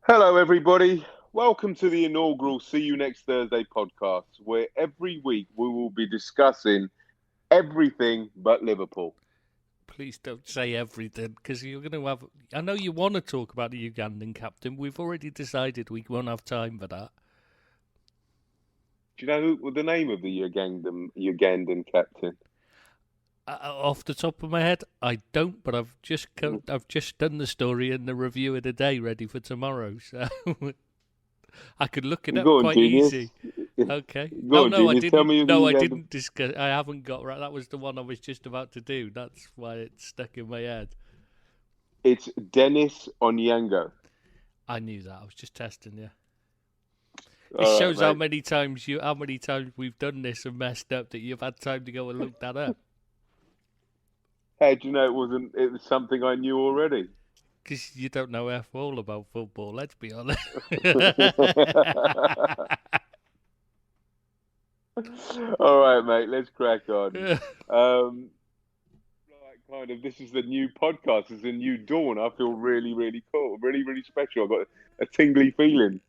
Hello, everybody. Welcome to the inaugural See You Next Thursday podcast, where every week we will be discussing everything but Liverpool. Please don't say everything, because you're going to have. I know you want to talk about the Ugandan captain. We've already decided we won't have time for that. Do you know the name of the Ugandan captain? Off the top of my head, I don't, but I've just done the story and the review of the day ready for tomorrow, so I could look it up Go on, quite genius. easy. Okay. Go No, on, no, I genius. Tell didn't. me who the No, I Ugandan. didn't discuss. I haven't got right. That was the one I was just about to do. That's why it stuck in my head. It's Dennis Onyango. I knew that. I was just testing you. It All shows right, mate. how many times we've done this and messed up that you've had time to go and look that up. How do you know it wasn't? It was something I knew already. Because you don't know F all about football. Let's be honest. All right, mate. Let's crack on. Um, kind of this is the new podcast. It's a new dawn. I feel really, really cool, really, really special. I've got a tingly feeling.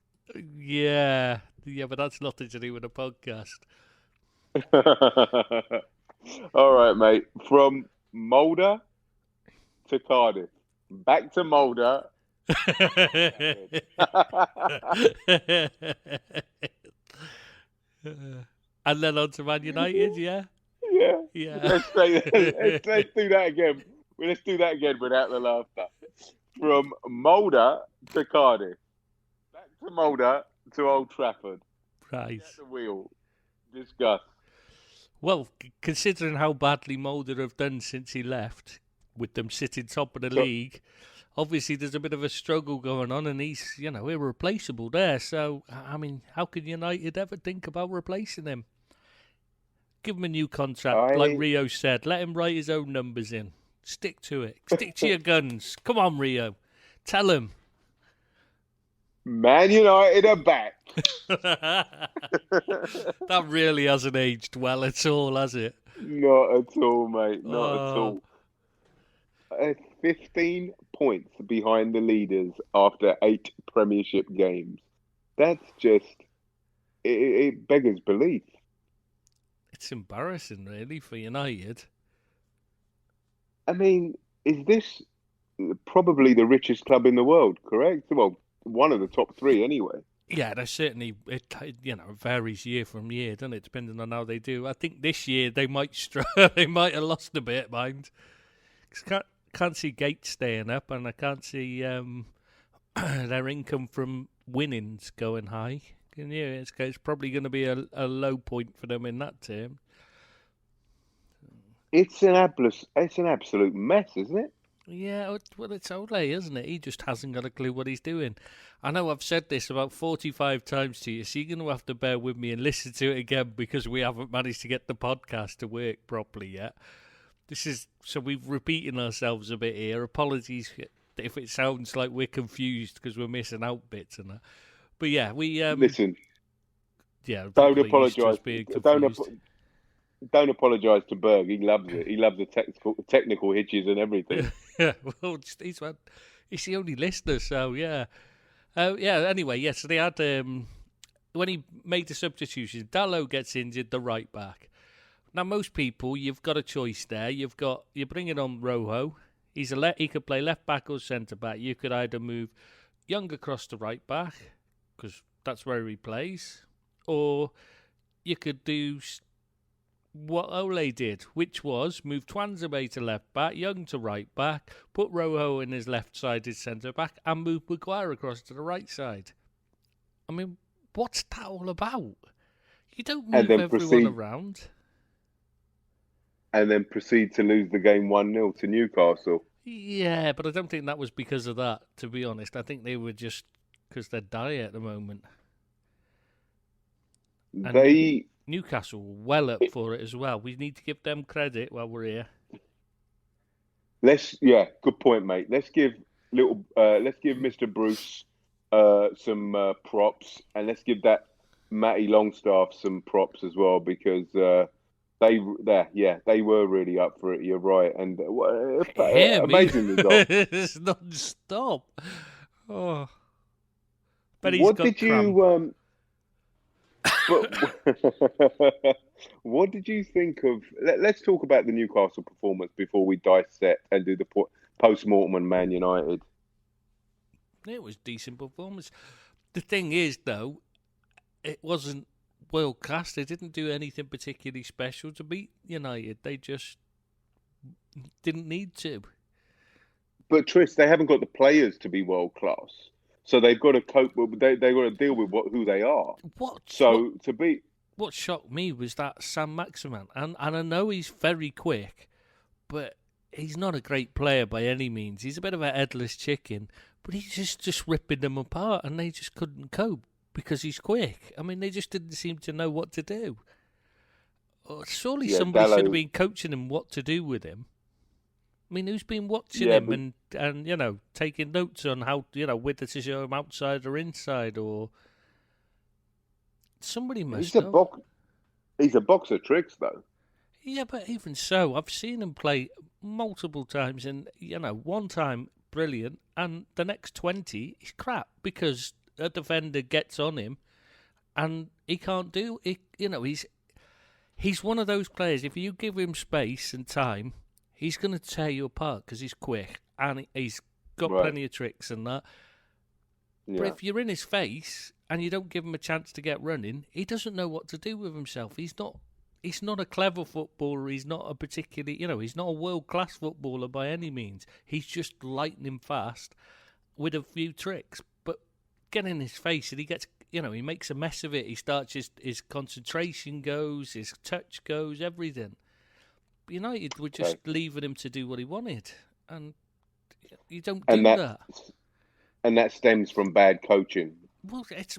yeah, yeah, but that's nothing to do with a podcast. All right, mate. From Mulder to Cardiff, back to Mulder. And then on to Man United, yeah, Yeah, yeah. let's do that again. Let's do that again without the laughter. From Mulder to Cardiff, back to Mulder to Old Trafford. Right. At the wheel. Discuss. Well, considering how badly Mulder have done since he left, with them sitting top of the So, league, obviously there's a bit of a struggle going on, and he's, irreplaceable there. So, I mean, how could United ever think about replacing him? Give him a new contract, like I Rio said. Let him write his own numbers in. Stick to it. Stick to your guns. Come on, Rio. Tell him. Man United are back. That really hasn't aged well at all, has it? Not at all, mate. Not at Oh, all. 15 points behind the leaders after 8 Premiership games. That's just it beggars belief. it's embarrassing, really, for United. I mean, is this probably the richest club in the world? Correct. Well, one of the top three anyway. Yeah, there's certainly it varies year from year, doesn't it? Depending on how they do. I think this year they might they might have lost a bit, mind. 'Cause can't see Gates staying up, and I can't see their income from winnings going high. Can you? It's probably going to be a low point for them in that term. It's an absolute mess, isn't it? Yeah, well, it's Ole, isn't it? He just hasn't got a clue what he's doing. I know I've said this about 45 times to you, so you're going to have to bear with me and listen to it again because we haven't managed to get the podcast to work properly yet. So we're repeating ourselves a bit here. Apologies if it sounds like we're confused because we're missing out bits and that. But yeah, Listen, yeah, don't probably used to apologise. us being Don't confused. don't apologise to Berg. He loves it. He loves the technical hitches and everything. Yeah, well, he's the only listener, so yeah. Yeah, anyway, yes, so they had, when he made the substitutions, Dallo gets injured, the right back. Now, most people, you've got a choice there. You're bringing on Rojo. He could play left back or centre back. You could either move Young across to right back, because that's where he plays, or you could do what Ole did, which was move Twanzebe to left back, Young to right back, put Rojo in his left side as centre back, and move Maguire across to the right side. I mean, what's that all about? You don't and move then everyone proceed around. and then proceed to lose the game 1-0 to Newcastle. Yeah, but I don't think that was because of that, to be honest. I think they were just because they're dire at the moment. And They Newcastle were well up for it as well. We need to give them credit while we're here. good point, mate. Let's give Mr. Bruce some props, and let's give that Matty Longstaff some props as well because they were really up for it. You're right, and Him, amazing result. it's non-stop. Oh. But he's what got did cramp. you But what did you think of? Let's talk about the Newcastle performance before we dissect and do the post-mortem on Man United. It was decent performance. The thing is, though, it wasn't world class. They didn't do anything particularly special to beat United. They just didn't need to. But Tris, they haven't got the players to be world class, so they've got to cope with. They got to deal with who they are. So to be what shocked me was that Sam Maximan, and I know he's very quick, but he's not a great player by any means. He's a bit of a headless chicken, but he's just ripping them apart, and they just couldn't cope because he's quick. I mean, they just didn't seem to know what to do. Surely somebody should have been coaching him what to do with him. I mean, who's been watching him and you know, taking notes on how, you know, whether to show him outside or inside, or somebody must have. He's a box of tricks, though. Yeah, but even so, I've seen him play multiple times, and you know, one time brilliant, and the next 20 is crap because a defender gets on him, and he can't do it. You know, he's one of those players. If you give him space and time, he's going to tear you apart because he's quick and he's got plenty of tricks and that. Yeah. But if you're in his face and you don't give him a chance to get running, he doesn't know what to do with himself. He's not a clever footballer. He's not a particularly, you know, he's not a world-class footballer by any means. He's just lightning fast with a few tricks. But get in his face and he gets, you know, he makes a mess of it. He starts, his concentration goes, his touch goes, everything. United were just leaving him to do what he wanted. And you don't do that. And that stems from bad coaching. Well, it's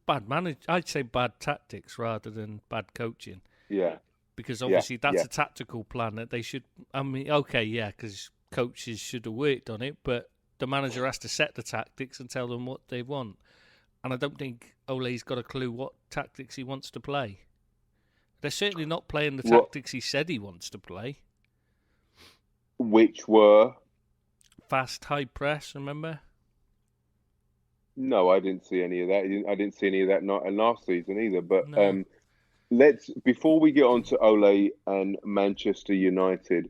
bad management. I'd say bad tactics rather than bad coaching. Yeah. Because obviously that's a tactical plan that they should... I mean, okay, yeah, because coaches should have worked on it, but the manager has to set the tactics and tell them what they want. And I don't think Ole's got a clue what tactics he wants to play. They're certainly not playing the tactics he said he wants to play. Which were? Fast, high press, remember? No, I didn't see any of that. I didn't see any of that last season either. But no. Before we get on to Ole and Manchester United,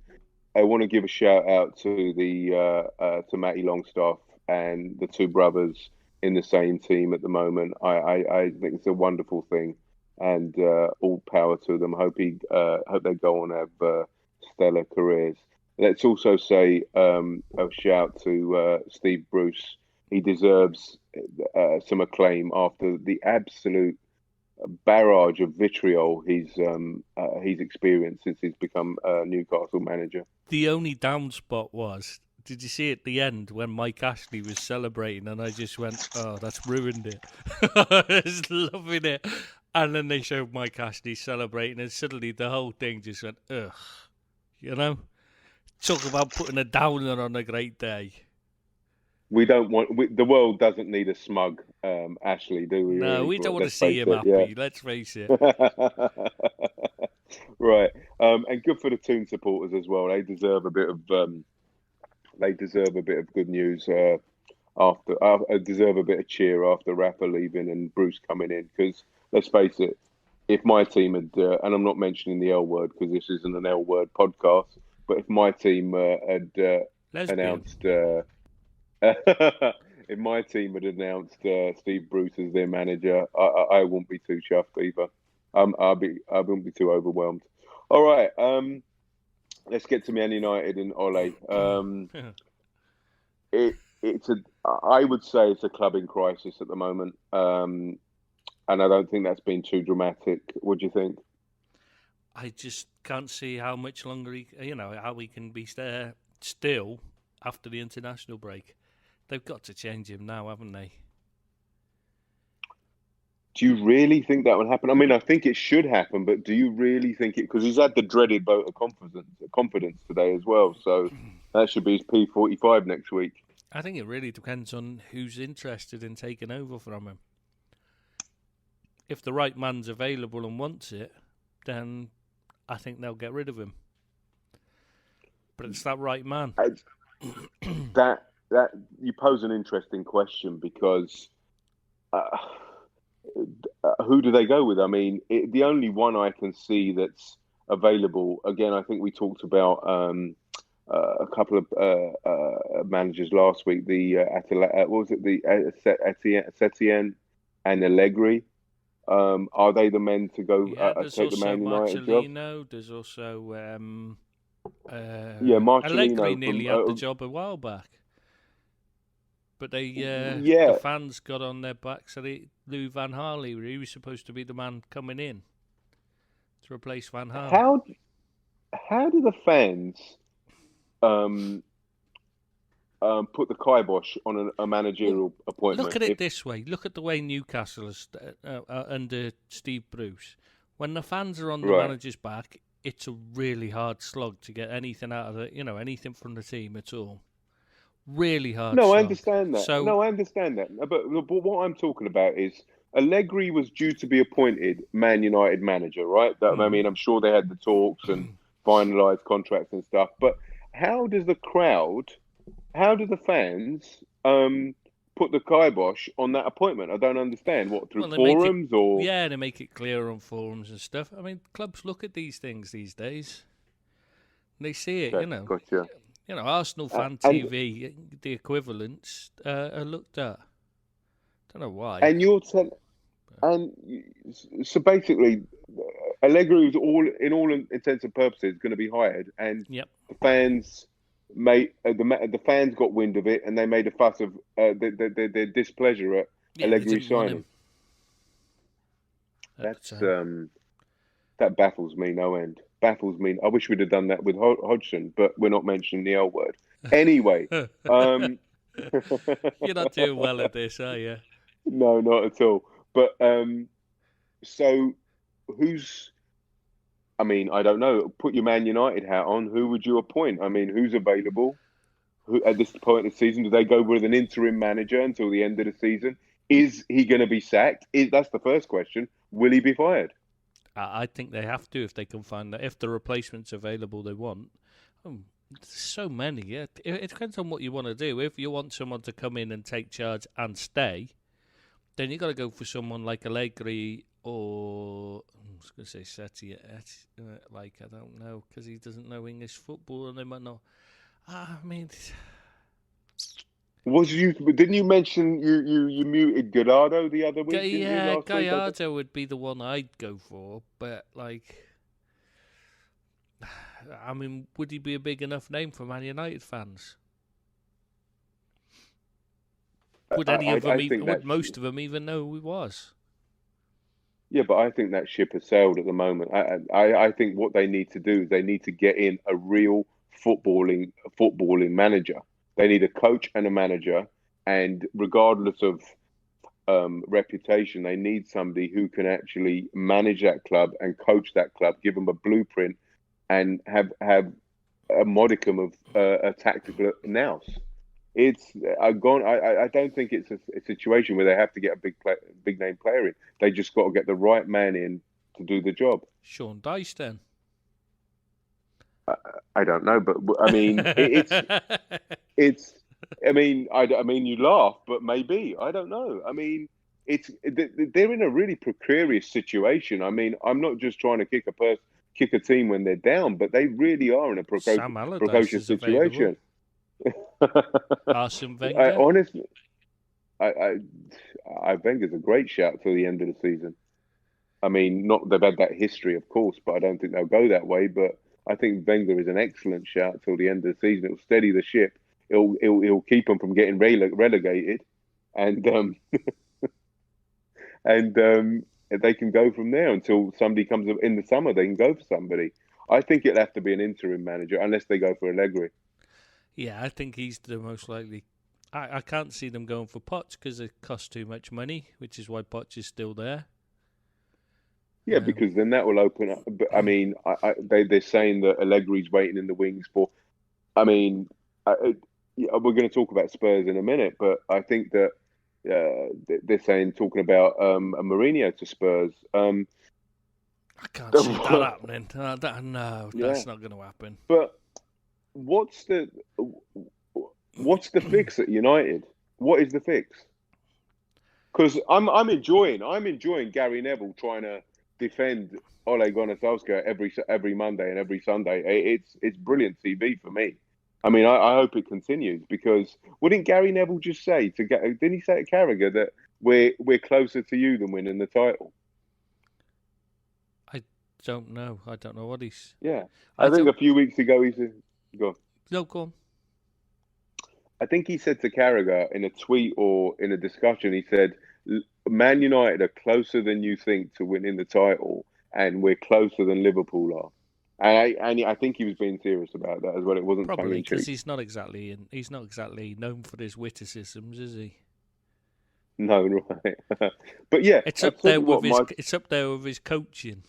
I want to give a shout out to to Matty Longstaff and the two brothers in the same team at the moment. I think it's a wonderful thing. And all power to them. Hope they go on and have stellar careers. Let's also say a shout to Steve Bruce. He deserves some acclaim after the absolute barrage of vitriol he's experienced since he's become Newcastle manager. The only down spot was, did you see at the end when Mike Ashley was celebrating, and I just went, "Oh, that's ruined it." I was loving it. And then they showed Mike Ashley celebrating, and suddenly the whole thing just went, ugh. You know? Talk about putting a downer on a great day. The world doesn't need a smug Ashley, do we? No, we don't want to see him happy, let's face it. Right. And good for the Toon supporters as well. They deserve a bit of good news deserve a bit of cheer after Rafa leaving and Bruce coming in, because let's face it, if my team had, and I'm not mentioning the L word because this isn't an L word podcast, but if my team had announced, if my team had announced Steve Bruce as their manager, I wouldn't be too chuffed either. I wouldn't be too overwhelmed. All right, let's get to Man United and Ole. I would say it's a club in crisis at the moment. And I don't think that's been too dramatic. What do you think? I just can't see how much longer how he can be there still after the international break. They've got to change him now, haven't they? Do you really think that would happen? I mean, I think it should happen, but do you really think it? Because he's had the dreaded vote of confidence today as well. So that should be his P45 next week. I think it really depends on who's interested in taking over from him. If the right man's available and wants it, then I think they'll get rid of him. But it's that right man. That you pose an interesting question, because uh, who do they go with? I mean, the only one I can see that's available. Again, I think we talked about a couple of managers last week. The what was it? The Setien and Allegri. Are they the men to go Yeah, there's take the also Man United job? Marcelino. There's also Yeah, Allegri Marcelino nearly from had the job a while back. But the yeah. fans got on their backs. Lou Van Gaal, he was supposed to be the man coming in to replace Van Gaal. How do the fans um, put the kibosh on a Well, managerial look appointment? at it this way. Look at the way Newcastle is under Steve Bruce. When the fans are on the Right. manager's back, it's a really hard slog to get anything out of it. Anything from the team at all. Really hard No, I slog. understand that. So No, I understand that. But what I'm talking about is Allegri was due to be appointed Man United manager, right? I mean, I'm sure they had the talks and finalised contracts and stuff. But how does the crowd, how do the fans put the kibosh on that appointment? I don't understand. What, through well, they make it, forums or? yeah, they make it clear on forums and stuff. I mean, clubs look at these things these days. They see it, Okay, gotcha. Arsenal fan And TV, the equivalents are looked at. Don't know why. and you're telling. And so basically, Allegri was in all intents and purposes going to be hired, and Yep. the fans the fans got wind of it, and they made a fuss of their displeasure at Yeah, they Allegri didn't want signing. him at the That's time. that baffles me no end. Baffles me. I wish we'd have done that with Hodgson, but we're not mentioning the L word. Anyway, You're not doing well at this, are you? no, not at all. But so who's? I mean, I don't know. Put your Man United hat on. Who would you appoint? I mean, who's available? Who at this point of the season do they go with an interim manager until the end of the season? Is he going to be sacked? That's the first question. Will he be fired? I think they have to if they can find that. If the replacement's available they want. There's so many. Yeah, it depends on what you want to do. If you want someone to come in and take charge and stay, then you got to go for someone like Allegri or I was going to say Setti. Like I don't know because he doesn't know English football and they might not. I mean, Didn't you mention you muted Gallardo the other week? Didn't you yeah, last week? Gallardo would be the one I'd go for, but like. I mean, would he be a big enough name for Man United fans? Would any of them? Would most of them even know who he was? Yeah, but I think that ship has sailed at the moment. I think what they need to do is they need to get in a real footballing manager. They need a coach and a manager, and regardless of reputation, they need somebody who can actually manage that club and coach that club, give them a blueprint, and have a modicum of a tactical nous. I don't think it's a situation where they have to get a big name player in. They just got to get the right man in to do the job. Sean Dyche, then. I don't know, but I mean, it's. I mean, you laugh, but maybe I don't know. I mean, they're in a really precarious situation. I mean, I'm not just trying to kick a team when they're down, but they really are in a Sam Allardyce precocious is situation. Arsene Wenger. Honestly, Wenger's a great shout till the end of the season. I mean, not they've had that history, of course, but I don't think they'll go that way. But I think Wenger is an excellent shout till the end of the season. It'll steady the ship. It'll keep them from getting relegated, and they can go from there until somebody comes up in the summer. They can go for somebody. I think it'll have to be an interim manager unless they go for Allegri. Yeah, I think he's the most likely. I can't see them going for Poch because it costs too much money, which is why Poch is still there. Yeah, because then that will open up. But I mean, they're saying that Allegri's waiting in the wings for. I mean, we're going to talk about Spurs in a minute, but I think that they're talking about a Mourinho to Spurs. I can't see that happening. No, that's not going to happen. But what's the fix at United? What is the fix? because I'm enjoying Gary Neville trying to defend Ole Gunnar Solskjaer every Monday and every Sunday. It's brilliant TV for me. I mean, I hope it continues because wouldn't Gary Neville just say didn't he say to Carragher that we're closer to you than winning the title? I don't know. I don't know what he's. Yeah, I think a few weeks ago he said, "Go." No, go on. I think he said to Carragher in a tweet or in a discussion, he said, Man United are closer than you think to winning the title, and we're closer than Liverpool are. And I think he was being serious about that as well. It wasn't Probably because he's not exactly known for his witticisms, is he? No, right. But yeah, it's up there with his coaching.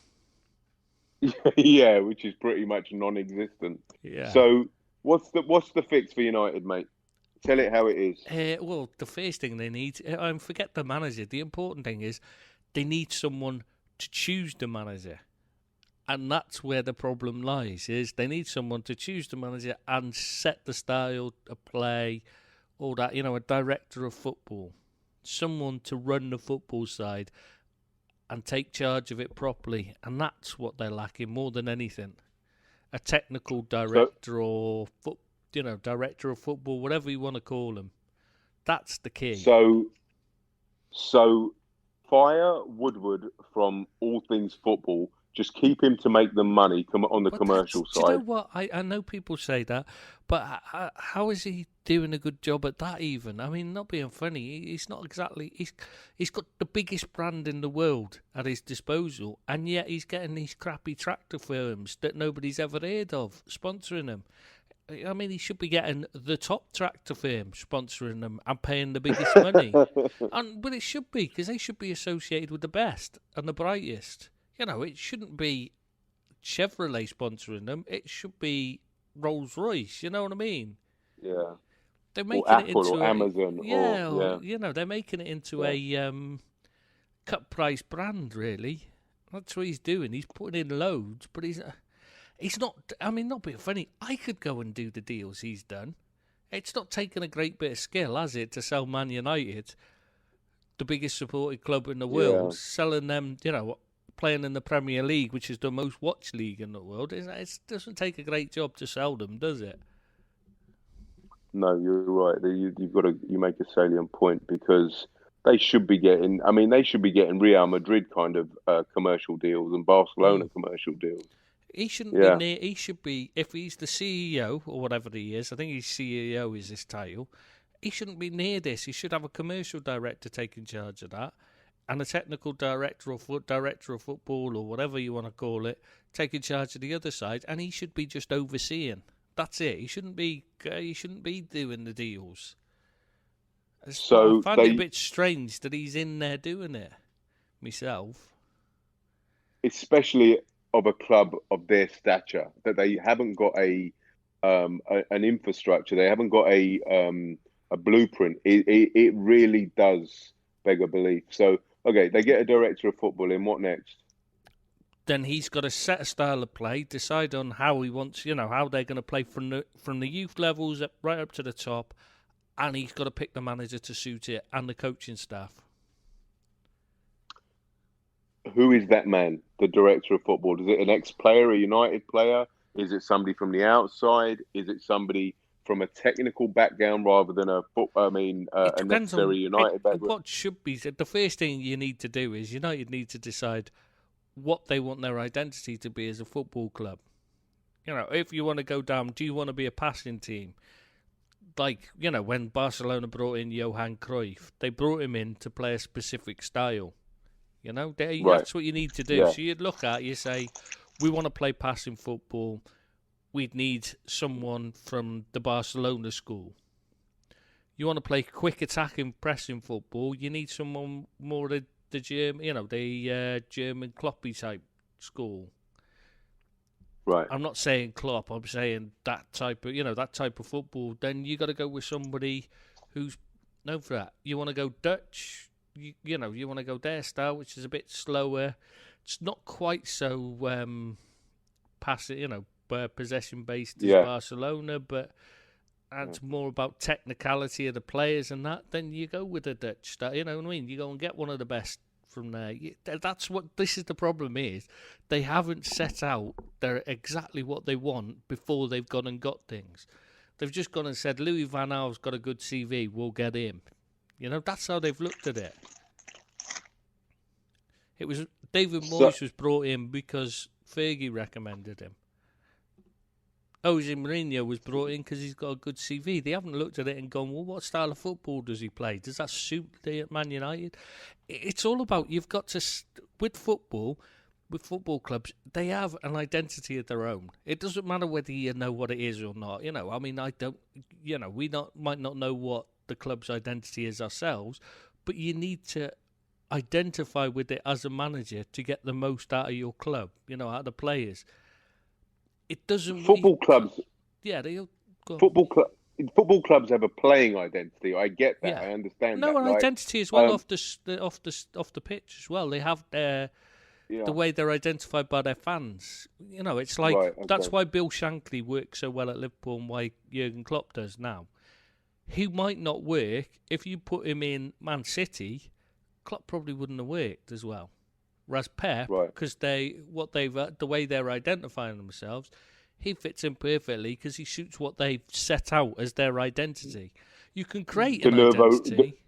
Yeah, which is pretty much non-existent. Yeah. So what's the fix for United, mate? Tell it how it is. Well, the first thing they need, forget the manager. The important thing is they need someone to choose the manager. And that's where the problem lies, is they need someone to choose the manager and set the style of play, all that, a director of football. Someone to run the football side and take charge of it properly. And that's what they're lacking more than anything. A technical director or director of football, whatever you want to call him. That's the key. So fire Woodward from all things football. Just keep him to make them money on the commercial side. Do you know what? I know people say that, but how is he doing a good job at that even? I mean, not being funny, he's not exactly... He's got the biggest brand in the world at his disposal, and yet he's getting these crappy tractor firms that nobody's ever heard of sponsoring him. I mean, he should be getting the top tractor firm sponsoring them and paying the biggest money. But it should be, because they should be associated with the best and the brightest. It shouldn't be Chevrolet sponsoring them. It should be Rolls-Royce. You know what I mean? Yeah. They're making or Apple it into or Amazon. They're making it into a cut price brand. Really, that's what he's doing. He's putting in loads, but he's not. I mean, not being funny. I could go and do the deals he's done. It's not taken a great bit of skill, has it, to sell Man United, the biggest supported club in the world, selling them, playing in the Premier League, which is the most watched league in the world. It doesn't take a great job to sell them, does it? No, you're right. You make a salient point because they should be getting. I mean, they should be getting Real Madrid kind of commercial deals and Barcelona commercial deals. He shouldn't be near. He should be, if he's the CEO or whatever he is. I think he's CEO is his title. He shouldn't be near this. He should have a commercial director taking charge of that, and a technical director of football or whatever you want to call it taking charge of the other side. And he should be just overseeing. That's it. He shouldn't be doing the deals. So I find it a bit strange that he's in there doing it. Myself, especially of a club of their stature, that they haven't got an infrastructure. They haven't got a blueprint. It really does beg a belief. So okay, they get a director of football in. What next? Then he's got to set a style of play, decide on how he wants, how they're going to play from the youth levels right up to the top, and he's got to pick the manager to suit it and the coaching staff. Who is that man, the director of football? Is it an ex-player, a United player? Is it somebody from the outside? Is it somebody from a technical background rather than a necessary United background? What should be the first thing you need to do is United need to decide what they want their identity to be as a football club. If you want to go down, do you want to be a passing team? Like, when Barcelona brought in Johan Cruyff, they brought him in to play a specific style. That's what you need to do. Yeah. So you'd look at, you say, we want to play passing football. We'd need someone from the Barcelona school. You want to play quick attacking pressing football, you need someone more the German, German Kloppy type school. Right. I'm not saying Klopp. I'm saying that type of football. Then you got to go with somebody who's known for that. You want to go Dutch. You want to go their style, which is a bit slower. It's not quite so passive, possession based as Barcelona, but it's more about technicality of the players and that, then you go with the Dutch. You know what I mean? You go and get one of the best from there. That's what this is. The problem is they haven't set out exactly what they want before they've gone and got things. They've just gone and said Louis van Gaal's got a good CV, we'll get him. You know, that's how they've looked at it. It was David Moyes was brought in because Fergie recommended him. Jose Mourinho was brought in because he's got a good CV. They haven't looked at it and gone, well, what style of football does he play? Does that suit Man United? It's all about, you've got to, with football clubs, they have an identity of their own. It doesn't matter whether you know what it is or not. You know, I mean, I don't, you know, might not know what the club's identity is ourselves, but you need to identify with it as a manager to get the most out of your club, you know, out of the players. It doesn't. Football clubs. Yeah, they. Football clubs have a playing identity. I get that. Yeah. I understand. No, that. An identity as well off the pitch as well. They have the way they're identified by their fans. You know, it's like that's why Bill Shankly works so well at Liverpool and why Jurgen Klopp does now. He might not work if you put him in Man City. Klopp probably wouldn't have worked as well. Whereas Pep, because the way they're identifying themselves, he fits in perfectly because he suits what they've set out as their identity. You can create an identity.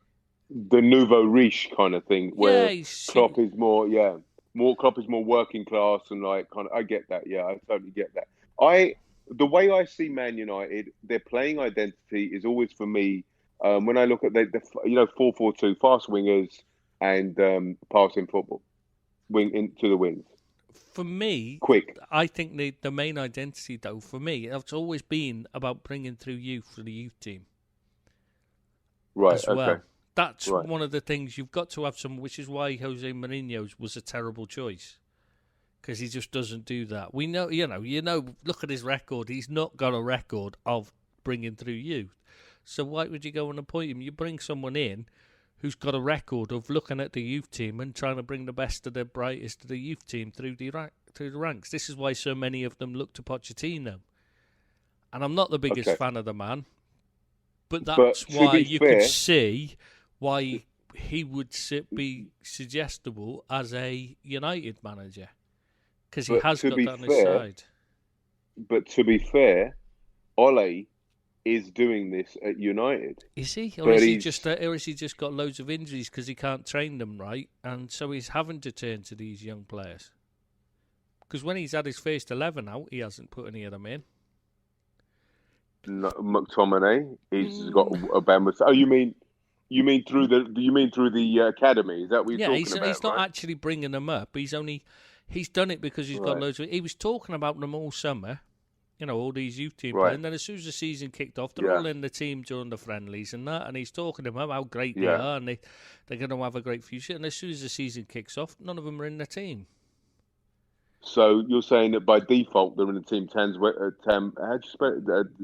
The nouveau riche kind of thing, where Klopp is more working class and like kind of. I get that. Yeah, I totally get that. The way I see Man United, their playing identity is always for me. When I look at the 4-4-2, fast wingers and passing football. Wing into the wings. For me, quick. I think the main identity, though, for me, it's always been about bringing through youth for the youth team. Right. As well. That's one of the things you've got to have some, which is why Jose Mourinho's was a terrible choice. Because he just doesn't do that. We know, look at his record. He's not got a record of bringing through youth. So why would you go and appoint him? You bring someone in who's got a record of looking at the youth team and trying to bring the best of the brightest of the youth team through the ranks. This is why so many of them look to Pochettino. And I'm not the biggest fan of the man, but that's why you could see why he would be suggestible as a United manager. Because he has got that on his side. But to be fair, Ole is doing this at United. Is he? Or has he just got loads of injuries because he can't train them right, and so he's having to turn to these young players? Because when he's had his first 11 out, he hasn't put any of them in. No, McTominay, he's got a band with. Oh, you mean through the academy? Is that what you're talking about? Yeah, he's not actually bringing them up. He's done it because he's got loads of. He was talking about them all summer. You know, all these youth team players. And then as soon as the season kicked off, they're all in the team during the friendlies and that. And he's talking to them about how great they are and they're going to have a great future. And as soon as the season kicks off, none of them are in the team. So you're saying that by default they're in the team? How do you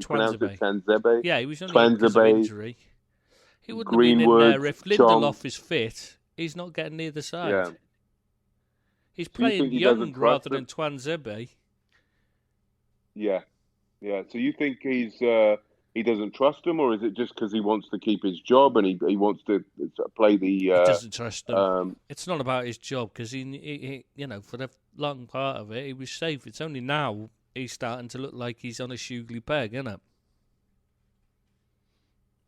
pronounce it? Tanzebe? Yeah, he was only because of injury. He wouldn't Greenwood, have been in there if Lindelof is fit. He's not getting near the side. Yeah. He's playing young rather than Twanzebe. Yeah. So you think he doesn't trust him, or is it just because he wants to keep his job and he wants to play the? He doesn't trust him. It's not about his job because he for the long part of it he was safe. It's only now he's starting to look like he's on a shugly peg, isn't it?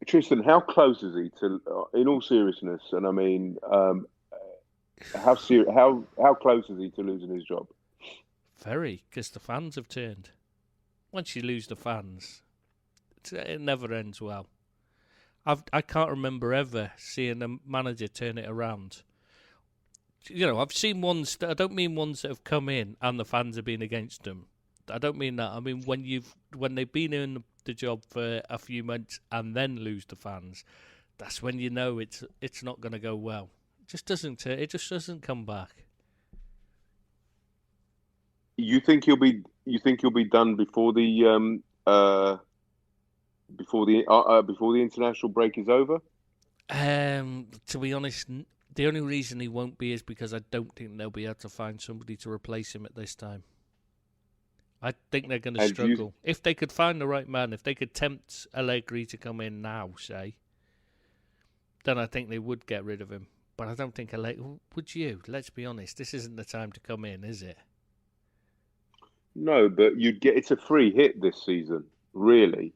Tristan, how close is he to? In all seriousness, and I mean, how close is he to losing his job? Very, because the fans have turned. Once you lose the fans, it never ends well. I can't remember ever seeing a manager turn it around. You know, I've seen ones that I don't mean ones that have come in and the fans have been against them. I don't mean that. I mean when they've been in the job for a few months and then lose the fans. That's when you know it's not going to go well. It just doesn't come back. You think he'll be done before the international break is over? To be honest, the only reason he won't be is because I don't think they'll be able to find somebody to replace him at this time. I think they're going to And struggle. If they could find the right man, if they could tempt Allegri to come in now, say, then I think they would get rid of him. But I don't think Allegri... Would you? Let's be honest. This isn't the time to come in, is it? no, but it's a free hit this season, really.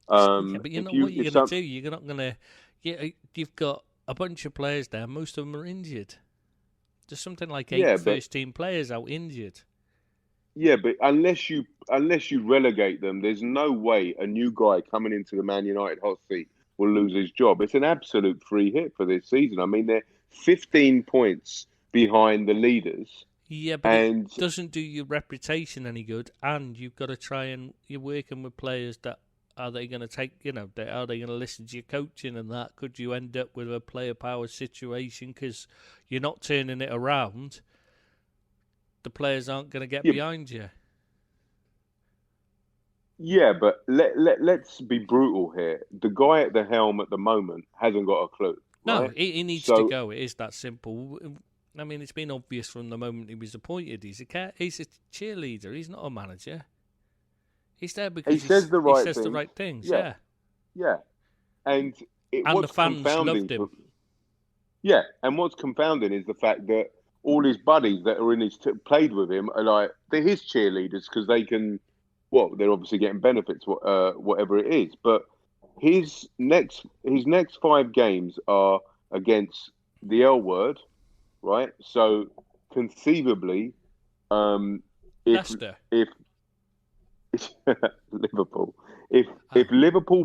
Yeah, but you If know what you, you're if going some, to do? You're not going to... You've got a bunch of players there. Most of them are injured. There's something like yeah, eight but first-team players out injured. yeah, but unless you relegate them, there's no way a new guy coming into the Man United hot seat will lose his job. It's an absolute free hit for this season. I mean, they're 15 points behind the leaders, Yeah, but it and doesn't do your reputation any good, and you've got to try and you're working with players that are they going to take, are they going to listen to your coaching and that? Could you end up with a player power situation because you're not turning it around? The players aren't going to get yeah, behind you. yeah, but let's be brutal here. The guy at the helm at the moment hasn't got a clue, No, right? he needs to So go. It is that simple. I mean, it's been obvious from the moment he was appointed. He's a cheerleader. He's not a manager. He's there he because says the he right says the things. right things. Yeah, Yeah, yeah, and and the what's fans confounding loved him. yeah, and what's confounding is the fact that all his buddies that are in played with him are like they're his cheerleaders because they can. Well, they're obviously getting benefits, whatever it is. But his next 5 games are against the L word, right? So conceivably, if Leicester. if Liverpool, if Ah. if Liverpool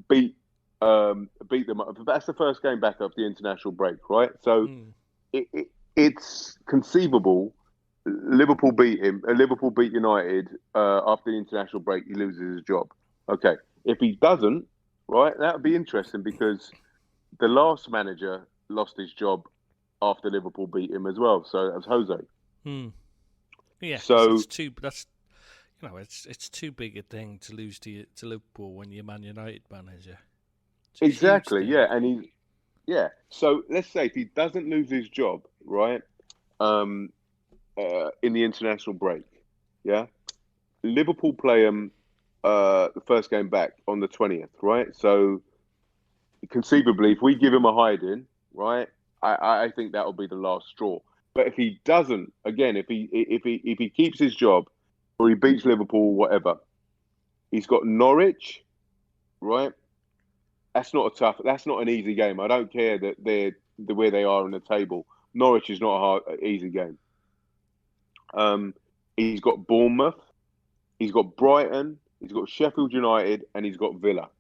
beat them up, that's the first game back after the international break, right? So it's conceivable. Liverpool beat him. Liverpool beat United after the international break. He loses his job. Okay, if he doesn't, right, that would be interesting because the last manager lost his job after Liverpool beat him as well. So that was Jose. Yeah, So it's too. That's it's too big a thing to lose to Liverpool when you're Man United manager. It's a huge exactly, thing. yeah, and yeah. So let's say if he doesn't lose his job, right, in the international break, yeah, Liverpool play him the first game back on the 20th, right? So conceivably, if we give him a hiding, right, I think that will be the last straw. But if he doesn't, again, if he keeps his job or he beats Liverpool, whatever, he's got Norwich, right? That's not an easy game. I don't care that they're where they are on the table. Norwich is not easy game. He's got Bournemouth, he's got Brighton, he's got Sheffield United, and he's got Villa.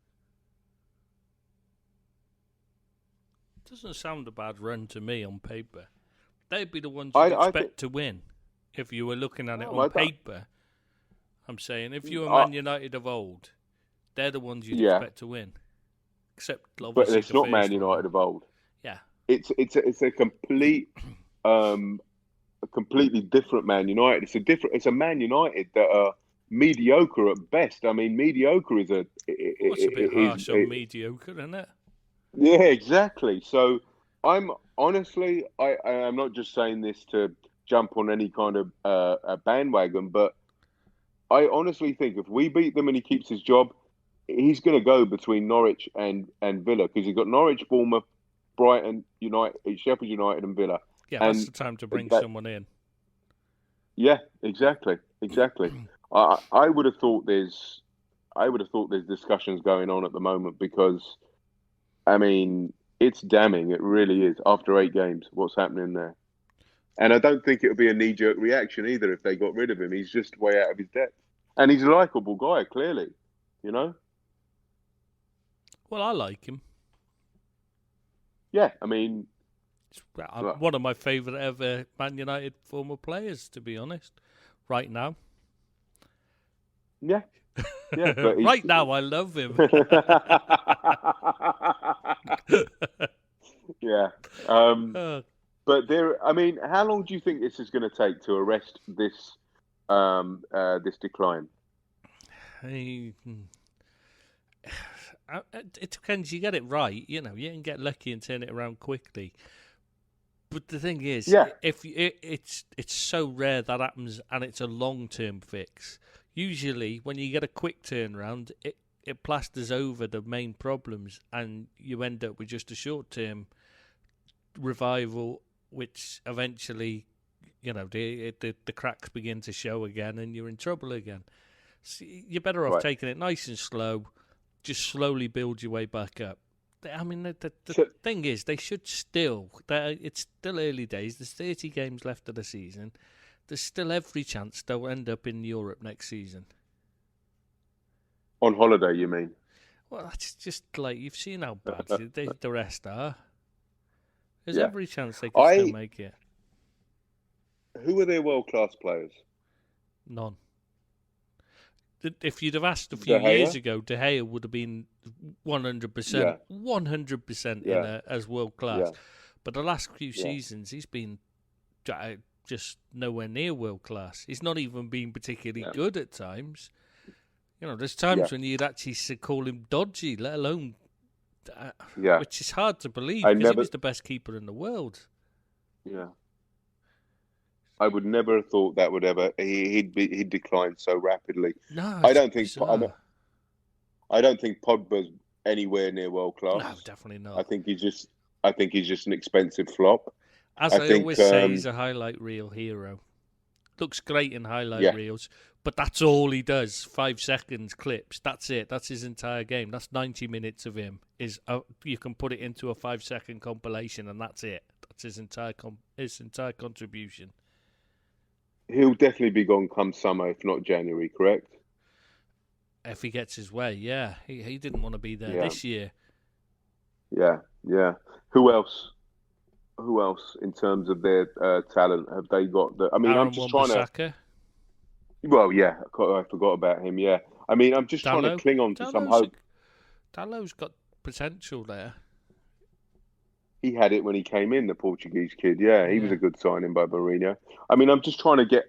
Doesn't sound a bad run to me on paper. They'd be the ones you'd I expect think. to win if you were looking at it Oh, on I don't- paper. I'm saying if you were I- Man United of old, they're the ones you'd yeah, expect to win. Except but obviously it's the not first Man one. United of old. Yeah. It's a completely different Man United. It's a Man United that are mediocre at best. I mean, mediocre is What's a bit harsh on mediocre, isn't it? yeah, exactly. So I'm honestly, I am not just saying this to jump on any kind of a bandwagon, but I honestly think if we beat them and he keeps his job, he's going to go between Norwich and Villa because he's got Norwich, Bournemouth, Brighton, Sheffield United, and Villa. Yeah, And that's the time to bring that, someone in. yeah, exactly. I would have thought there's discussions going on at the moment because, I mean, it's damning. It really is. After 8 games, what's happening there? And I don't think it would be a knee-jerk reaction either if they got rid of him. He's just way out of his depth, and he's a likable guy, clearly. You know. Well, I like him. Yeah, I mean, He's one of my favourite ever Man United former players, to be honest. Right now. yeah, but right now, I love him. yeah. But I mean, how long do you think this is going to take to arrest this this decline? It depends. You get it right, you can get lucky and turn it around quickly. But the thing is, Yeah. if it's so rare that happens, and it's a long-term fix. Usually, when you get a quick turnaround, it plasters over the main problems, and you end up with just a short-term revival, which eventually, the cracks begin to show again, and you're in trouble again. So you're better off taking it nice and slow, just slowly build your way back up. I mean, the thing is, they should still. It's still early days. There's 30 games left of the season. There's still every chance they'll end up in Europe next season. On holiday, you mean? Well, that's just like you've seen how bad the rest are. There's every chance they can still make it. Who are their world-class players? None. If you'd have asked a few years ago, De Gea would have been 100%, 100% as world class. Yeah. But the last few seasons, he's been just nowhere near world class. He's not even been particularly good at times. There's times when you'd actually call him dodgy, let alone, which is hard to believe because he was the best keeper in the world. Yeah. I would never have thought that would ever. He'd decline so rapidly. No, I don't think Pogba's anywhere near world class. No, definitely not. I think he's just an expensive flop. As I always say, he's a highlight reel hero. Looks great in highlight reels, but that's all he does. 5 seconds clips. That's it. That's his entire game. That's 90 minutes of him. You can put it into a 5-second compilation, and that's it. That's his entire contribution. He'll definitely be gone come summer, if not January, correct? If he gets his way, yeah. He didn't want to be there this year. Yeah. Who else in terms of their talent have they got? I'm just trying to... Well, yeah, I forgot about him, yeah. I mean, I'm just trying to cling on to some hope. Dalot's got potential there. He had it when he came in, the Portuguese kid. Yeah, he was a good signing by Mourinho. I mean, I'm just trying to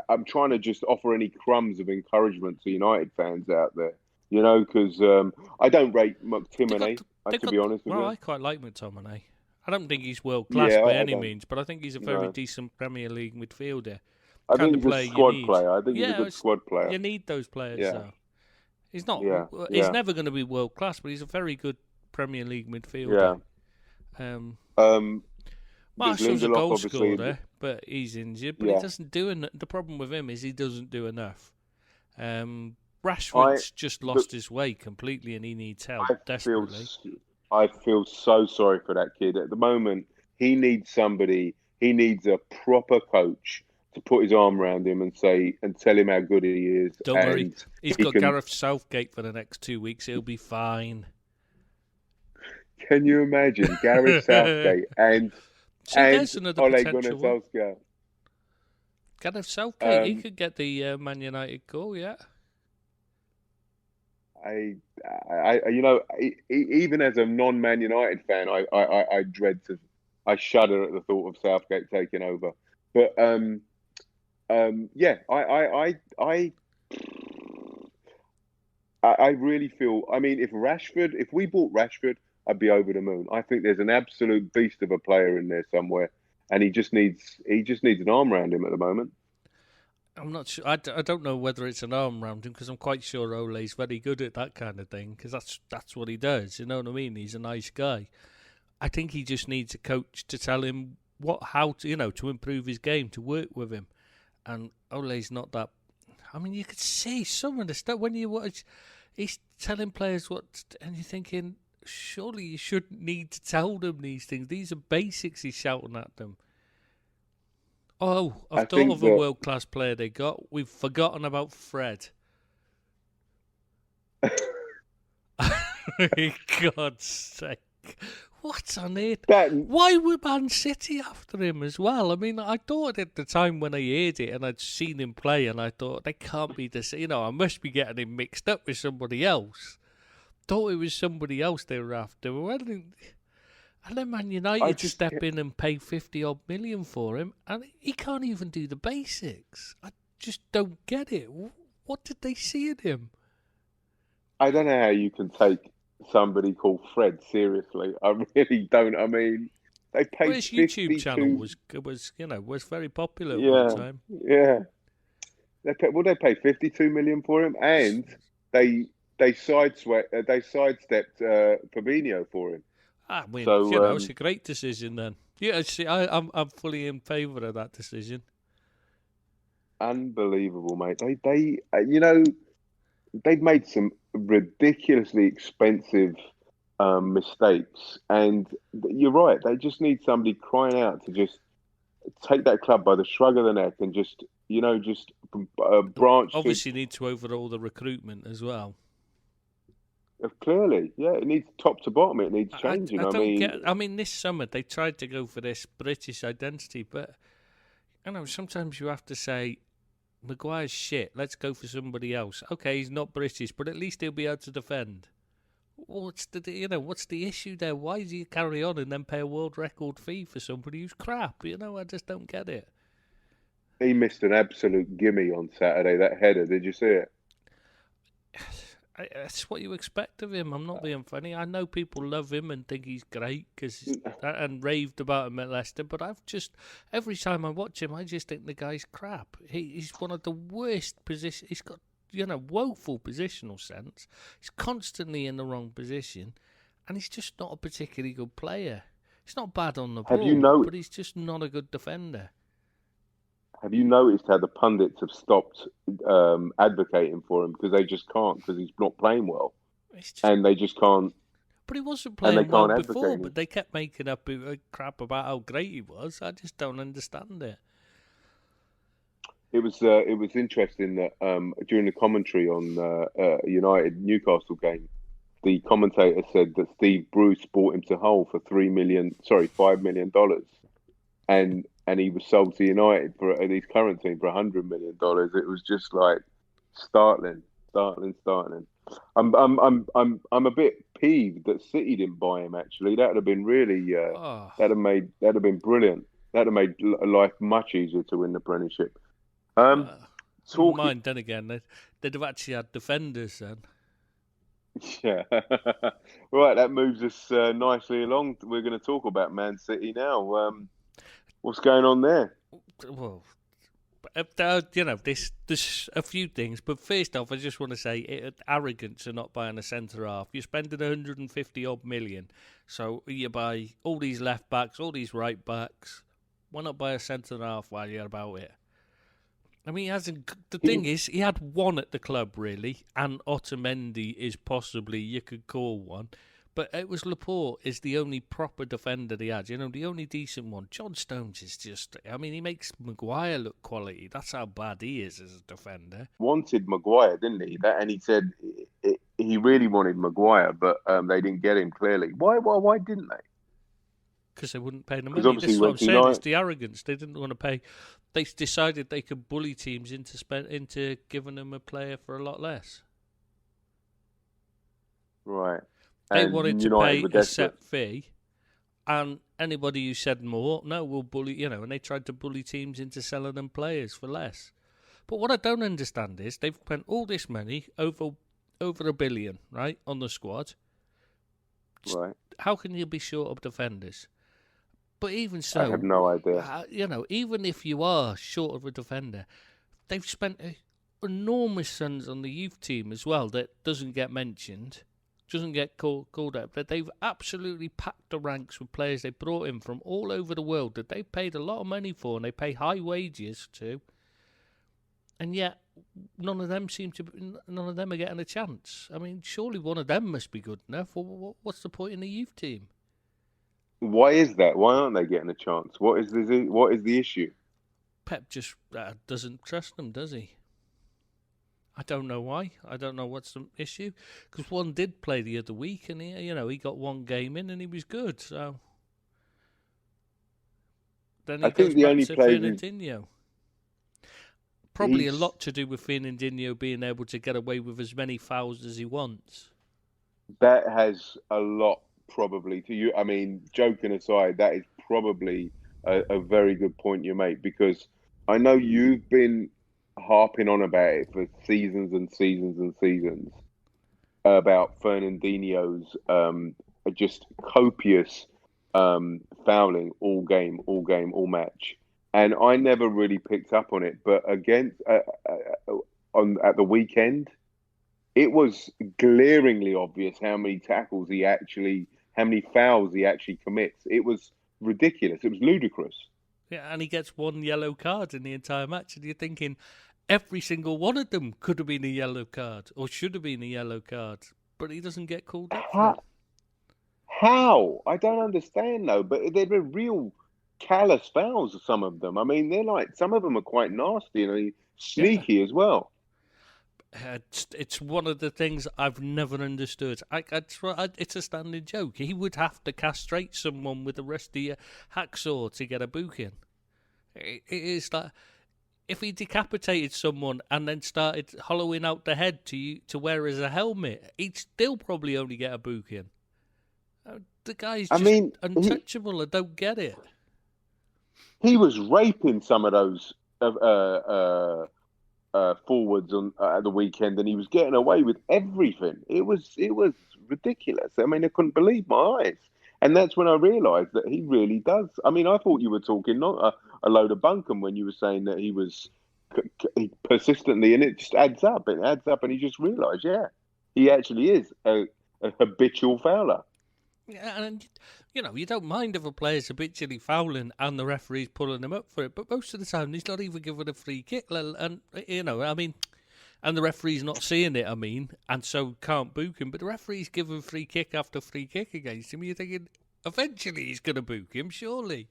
I'm trying to just offer any crumbs of encouragement to United fans out there. Because I don't rate McTominay, to be honest with you. Well, I quite like McTominay. I don't think he's world class by any means, but I think he's a very decent Premier League midfielder. I think he's a squad player. I think he's a good squad player. You need those players, though. He's not. He's never going to be world class, but he's a very good Premier League midfielder. Martial's a goal scorer, but he's injured. But he doesn't do the problem with him is he doesn't do enough. Rashford's just lost his way completely, and he needs help desperately. I feel so sorry for that kid. At the moment, he needs somebody. He needs a proper coach to put his arm around him and tell him how good he is. Don't worry, he's got Gareth Southgate for the next 2 weeks. He'll be fine. Can you imagine Gareth Southgate and Ole Gunnar Solskjaer? Gareth Southgate, he could get the Man United goal, yeah. Even as a non-Man United fan, I shudder at the thought of Southgate taking over. But I really feel. I mean, if we bought Rashford, I'd be over the moon. I think there's an absolute beast of a player in there somewhere, and he just needs an arm around him at the moment. I'm not sure. I don't know whether it's an arm around him because I'm quite sure Ole's very good at that kind of thing because that's what he does. You know what I mean? He's a nice guy. I think he just needs a coach to tell him how to improve his game, to work with him. And Ole's not that. I mean, you could see some of the stuff when you watch. He's telling players and you're thinking, surely you shouldn't need to tell them these things. These are basics. He's shouting at them. Oh, I've thought of a world-class player they got. We've forgotten about Fred. God's sake. What's on it? Why were Man City after him as well? I mean, I thought at the time when I heard it and I'd seen him play and I thought, they can't be the same. I must be getting him mixed up with somebody else. Thought it was somebody else they were after. And then Man United step in and pay 50-odd million for him, and he can't even do the basics. I just don't get it. What did they see in him? I don't know how you can take somebody called Fred seriously. I really don't. I mean, They paid his YouTube channel 52. was very popular at one Yeah, time. yeah. They pay 52 million for him, and they sidestepped Fabinho for him. I mean, So it's a great decision then. Yeah, see, I'm fully in favour of that decision. unbelievable, mate. They've made some ridiculously expensive mistakes, and you're right. They just need somebody crying out to just take that club by the shrug of the neck and just branch to. Obviously, need to overhaul the recruitment as well. Clearly, yeah, it needs top to bottom. It needs changing. I don't get. I mean, this summer they tried to go for this British identity, but sometimes you have to say, Maguire's shit. Let's go for somebody else. Okay, he's not British, but at least he'll be able to defend. What's the issue there? Why do you carry on and then pay a world record fee for somebody who's crap? I just don't get it. He missed an absolute gimme on Saturday. That header, did you see it? That's what you expect of him. I'm not being funny. I know people love him and think he's great and raved about him at Leicester, but every time I watch him, I just think the guy's crap. He's one of the worst positions. He's got woeful positional sense. He's constantly in the wrong position, and he's just not a particularly good player. He's not bad on the ball, but he's just not a good defender. Have you noticed how the pundits have stopped advocating for him because they just can't, because he's not playing well, and they just can't. But he wasn't playing well before. But they kept making up crap about how great he was. I just don't understand it. It was interesting that during the commentary on United Newcastle game, the commentator said that Steve Bruce bought him to Hull for $5 million, and he was sold to United for his current team for $100 million. It was just like startling. I'm a bit peeved that City didn't buy him. Actually, that would have been really that'd have been brilliant. That'd have made life much easier to win the Premiership. Then again, they'd have actually had defenders then. Yeah. Right, that moves us nicely along. We're going to talk about Man City now. What's going on there? Well, there's a few things, but first off, I just want to say arrogance of not buying a centre half. You're spending 150 odd million, so you buy all these left backs, all these right backs. Why not buy a centre half while you're about it? I mean, the thing is, he had one at the club, really, and Otamendi is possibly, you could call one, but it was Laporte is the only proper defender he had, the only decent one. John Stones is just, he makes Maguire look quality. That's how bad he is as a defender. Wanted Maguire, didn't he? And he said he really wanted Maguire, but they didn't get him, clearly. Why didn't they? Because they wouldn't pay the money. That's what I'm saying. It's the arrogance. They didn't want to pay. They decided they could bully teams into giving them a player for a lot less. Right. They wanted to pay a set fee, and anybody who said more, no, we'll bully, and they tried to bully teams into selling them players for less. But what I don't understand is they've spent all this money, over $1 billion, right, on the squad. Right. How can you be short of defenders? But even so, I have no idea. Even if you are short of a defender, they've spent enormous sums on the youth team as well that doesn't get mentioned, doesn't get called up. But they've absolutely packed the ranks with players they brought in from all over the world that they paid a lot of money for, and they pay high wages to. And yet, none of them are getting a chance. I mean, surely one of them must be good enough. What's the point in the youth team? Why is that? Why aren't they getting a chance? What is the issue? Pep just doesn't trust them, does he? I don't know why. I don't know what's the issue. Because one did play the other week, and he got one game in, and he was good. So then he goes back to Fernandinho. Probably a lot to do with Fernandinho being able to get away with as many fouls as he wants. That has a lot. Probably to you. I mean, joking aside, that is probably a very good point you make, because I know you've been harping on about it for seasons and seasons and seasons about Fernandinho's just copious fouling all game, all match, and I never really picked up on it. But against on at the weekend, it was glaringly obvious how many fouls he actually commits. It was ridiculous. It was ludicrous. Yeah, and he gets one yellow card in the entire match, and you're thinking every single one of them could have been a yellow card or should have been a yellow card, but he doesn't get called up for it. How? I don't understand though, but they're real callous fouls, some of them. I mean, they're like, some of them are quite nasty and Yeah. sneaky as well. It's one of the things I've never understood. It's a standing joke. He would have to castrate someone with a rusty hacksaw to get a booking. It is like if he decapitated someone and then started hollowing out the head to wear as a helmet, he'd still probably only get a booking. The guy's I just mean, untouchable. I don't get it. he was raping some of those forwards on at the weekend, and he was getting away with everything. It was ridiculous. I mean, I couldn't believe my eyes, and that's when I realised that he really does. I mean, I thought you were talking not a load of bunkum when you were saying that he was persistently, and it just adds up. It adds up, and he just realised, yeah, he actually is a habitual fouler. Yeah, and you don't mind if a player's habitually fouling and the referee's pulling him up for it, but most of the time he's not even given a free kick, and I mean, and the referee's not seeing it. I mean, and so can't book him. But the referee's giving free kick after free kick against him. You're thinking eventually he's going to book him, surely.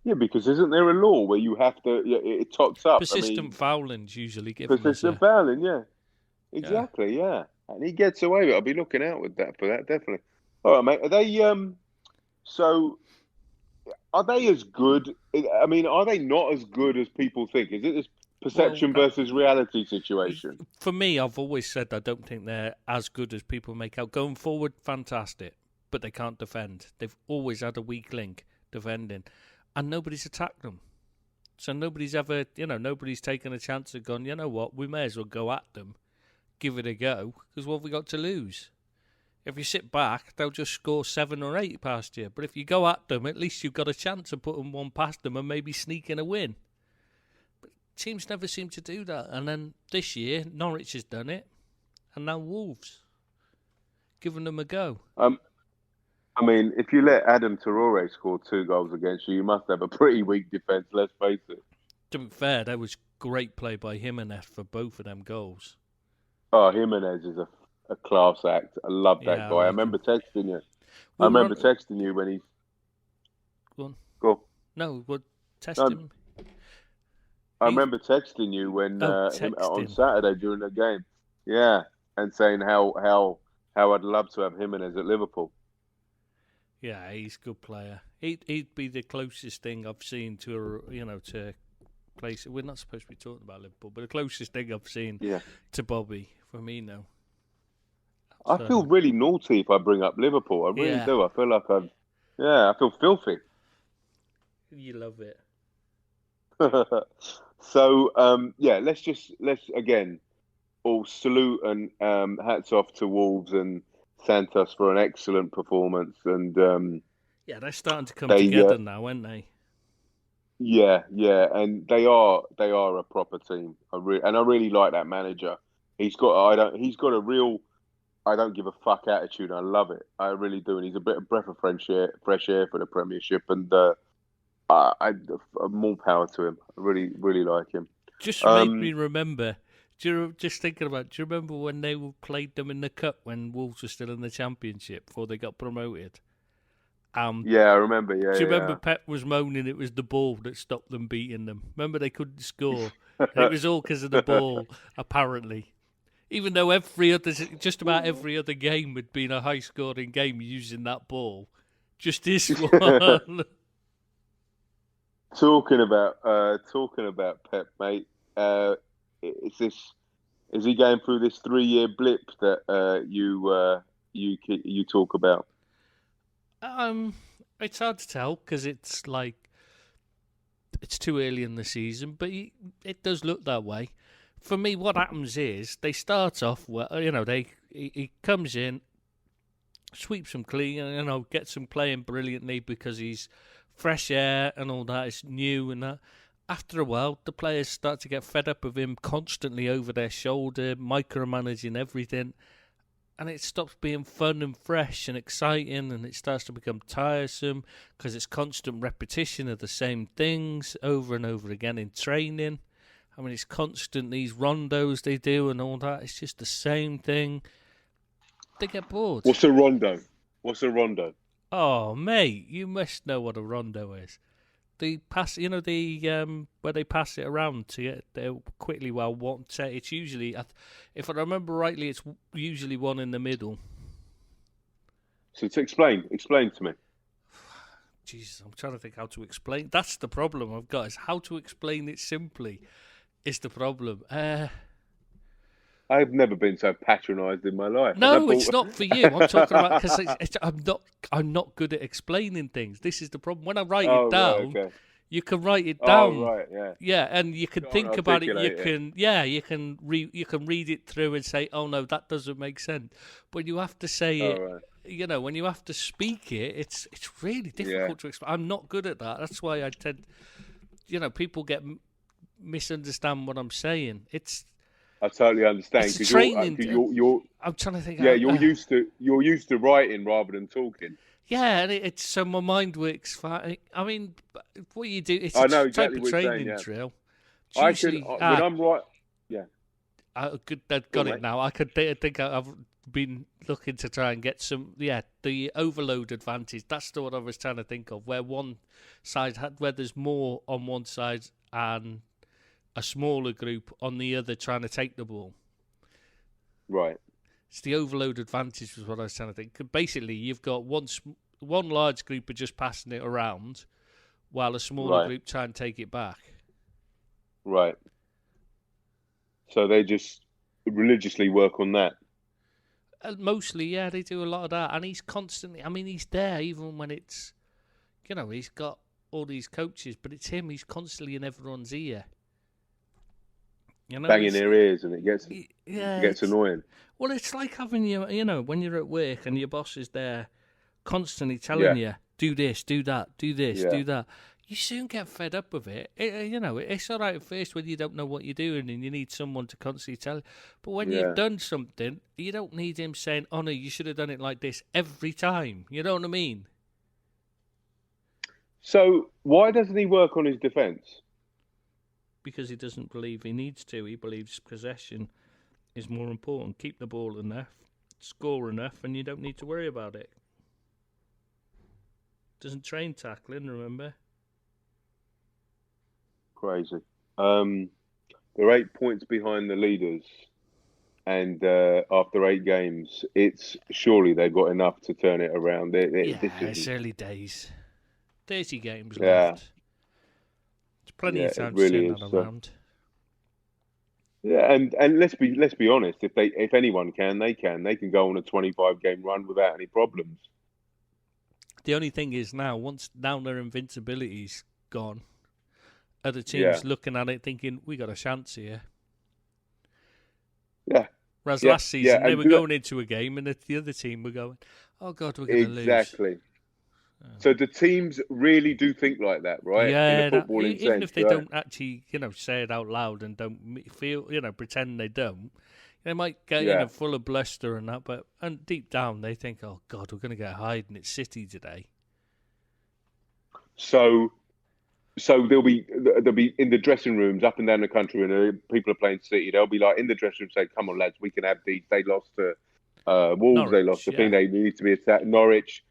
Yeah, because isn't there a law where you have to? Yeah, it tots up. I Persistent mean, fouling's usually given as persistent a fouling. Yeah, yeah. exactly. Yeah, and he gets away with it. I'll be looking out with that for that definitely. All right, mate. Are they So are they as good? I mean, are they not as good as people think? Is it this Well, perception versus reality situation? for me, I've always said I don't think they're as good as people make out. Going forward, fantastic, but they can't defend. They've always had a weak link defending, and nobody's attacked them. So nobody's ever, nobody's taken a chance and gone, you know what, we may as well go at them, give it a go, because what have we got to lose? If you sit back, they'll just score 7 or 8 past you. But if you go at them, at least you've got a chance of putting one past them and maybe sneaking a win. But teams never seem to do that. And then this year, Norwich has done it, and now Wolves, giving them a go. I mean, if you let Adam Traore score 2 goals against you, you must have a pretty weak defence. Let's face it. To be fair, that was great play by Jimenez for both of them goals. Oh, Jimenez is a class act. I love that Yeah, guy. I I like remember him. texting you. I We were remember on. texting you when he Go on. go. No, we'll test No, him. I He's, remember texting you when him on texting. Saturday during the game. Yeah, and saying how I'd love to have Jimenez at Liverpool. Yeah, he's a good player. He'd be the closest thing I've seen to to place. We're not supposed to be talking about Liverpool, but the closest thing I've seen Yeah, to Bobby Firmino. I feel So really naughty if I bring up Liverpool. I really yeah, do. I feel like I feel filthy. you love it. So yeah, let's again all salute and hats off to Wolves and Santos for an excellent performance. And Yeah, they're starting to come they together now, aren't they? yeah, and they are a proper team. I really like that manager. He's got a real I don't give a fuck attitude. I love it. I really do, and he's a bit of breath of fresh air for the Premiership, and more power to him. I really really like him. Just made me Um, remember. Just thinking about. Do you remember when they played them in the cup when Wolves were still in the Championship before they got promoted? yeah, I remember. Do you remember Yeah, Pep was moaning it was the ball that stopped them beating them? Remember they couldn't score, and it yeah. was all because of the ball, apparently. Even though just about every other game had been a high-scoring game using that ball, just this one. Talking about Pep, mate. Is this is he going through this 3 year blip that you talk about? um, it's hard to tell because it's like it's too early in the season, but it does look that way. For me, what happens is they start off well. He comes in, sweeps them clean, gets them playing brilliantly because he's fresh air and all that. It's new and that. After a while, the players start to get fed up of him constantly over their shoulder, micromanaging everything. And it stops being fun and fresh and exciting, and it starts to become tiresome because it's constant repetition of the same things over and over again in training. I mean, it's constant these rondos they do and all that. It's just the same thing. They get bored. What's a rondo? What's a rondo? Oh, mate, you must know what a rondo is. The pass, where they pass it around to get there quickly while one set. It's usually, if I remember rightly, it's usually one in the middle. So to explain to me. Jesus, I'm trying to think how to explain. That's the problem I've got, is how to explain it simply is the problem. I've never been so patronised in my life. No, it's not for you. I'm talking about because I'm not good at explaining things. This is the problem. When I write it down, right, okay. you can write it down. Oh, right, yeah. Yeah, and you can think about it. You can read it through and say, "Oh no, that doesn't make sense." But you have to say it. Right. When you have to speak it, it's really difficult to explain. I'm not good at that. That's why I tend, people misunderstand what I'm saying. I totally understand because you're. I'm trying to think. Yeah, you're used to writing rather than talking. Yeah, and it's so my mind works fine. I mean, what you do, it's I know a type exactly of what you're training saying, yeah. drill. I can when I'm right. Yeah. I've got it now. I think I've been looking to try and get some. Yeah, the overload advantage. That's the one I was trying to think of. Where one side where there's more on one side and a smaller group on the other trying to take the ball. Right. It's the overload advantage was what I was trying to think. Basically, you've got one large group are just passing it around, while a smaller group try and take it back. Right. So they just religiously work on that. Mostly, yeah, they do a lot of that, and he's constantly. I mean, he's there even when it's, he's got all these coaches, but it's him. He's constantly in everyone's ear. Banging their ears, and it gets annoying. Well, it's like having when you're at work and your boss is there constantly telling you, do this, do that, do this, do that. You soon get fed up of it. It's all right at first when you don't know what you're doing and you need someone to constantly tell you. But when you've done something, you don't need him saying, oh, no, you should have done it like this every time. You know what I mean? So why doesn't he work on his defence? Because he doesn't believe he needs to. He believes possession is more important. Keep the ball enough, score enough, and you don't need to worry about it. Doesn't train tackling, remember? Crazy. They're 8 points behind the leaders, and after 8 games, surely they've got enough to turn it around. It's early days. 30 games left. Plenty of time to turn that around. Yeah, and let's be honest. If anyone can, they can go on a 25-game run without any problems. The only thing is now their invincibility's gone, other teams looking at it thinking we got a chance here. Yeah. Whereas last season they were going into a game and the other team were going, "Oh God, we're going to lose." Exactly. So the teams really do think like that, right? Yeah, in a footballing sense, even if they don't actually, say it out loud and don't feel, pretend they don't, they might get full of bluster and that, and deep down they think, "Oh God, we're going to get Hyde and it's City today." So they'll be in the dressing rooms up and down the country, and people are playing City. They'll be like in the dressing room saying, "Come on, lads, we can have these." They lost to Wolves. Norwich, they lost. I think they need to be attacked. Norwich.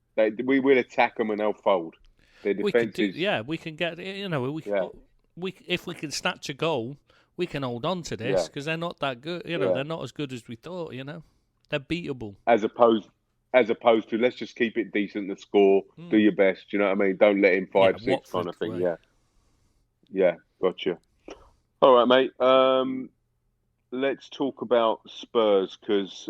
We will attack them and they'll fold. Their defense we can get. If we can snatch a goal, we can hold on to this because they're not that good. They're not as good as we thought. They're beatable. As opposed to let's just keep it decent. The score, do your best. You know what I mean? Don't let in 5-6 Watford, kind of thing. right. Yeah, gotcha. All right, mate. Let's talk about Spurs because.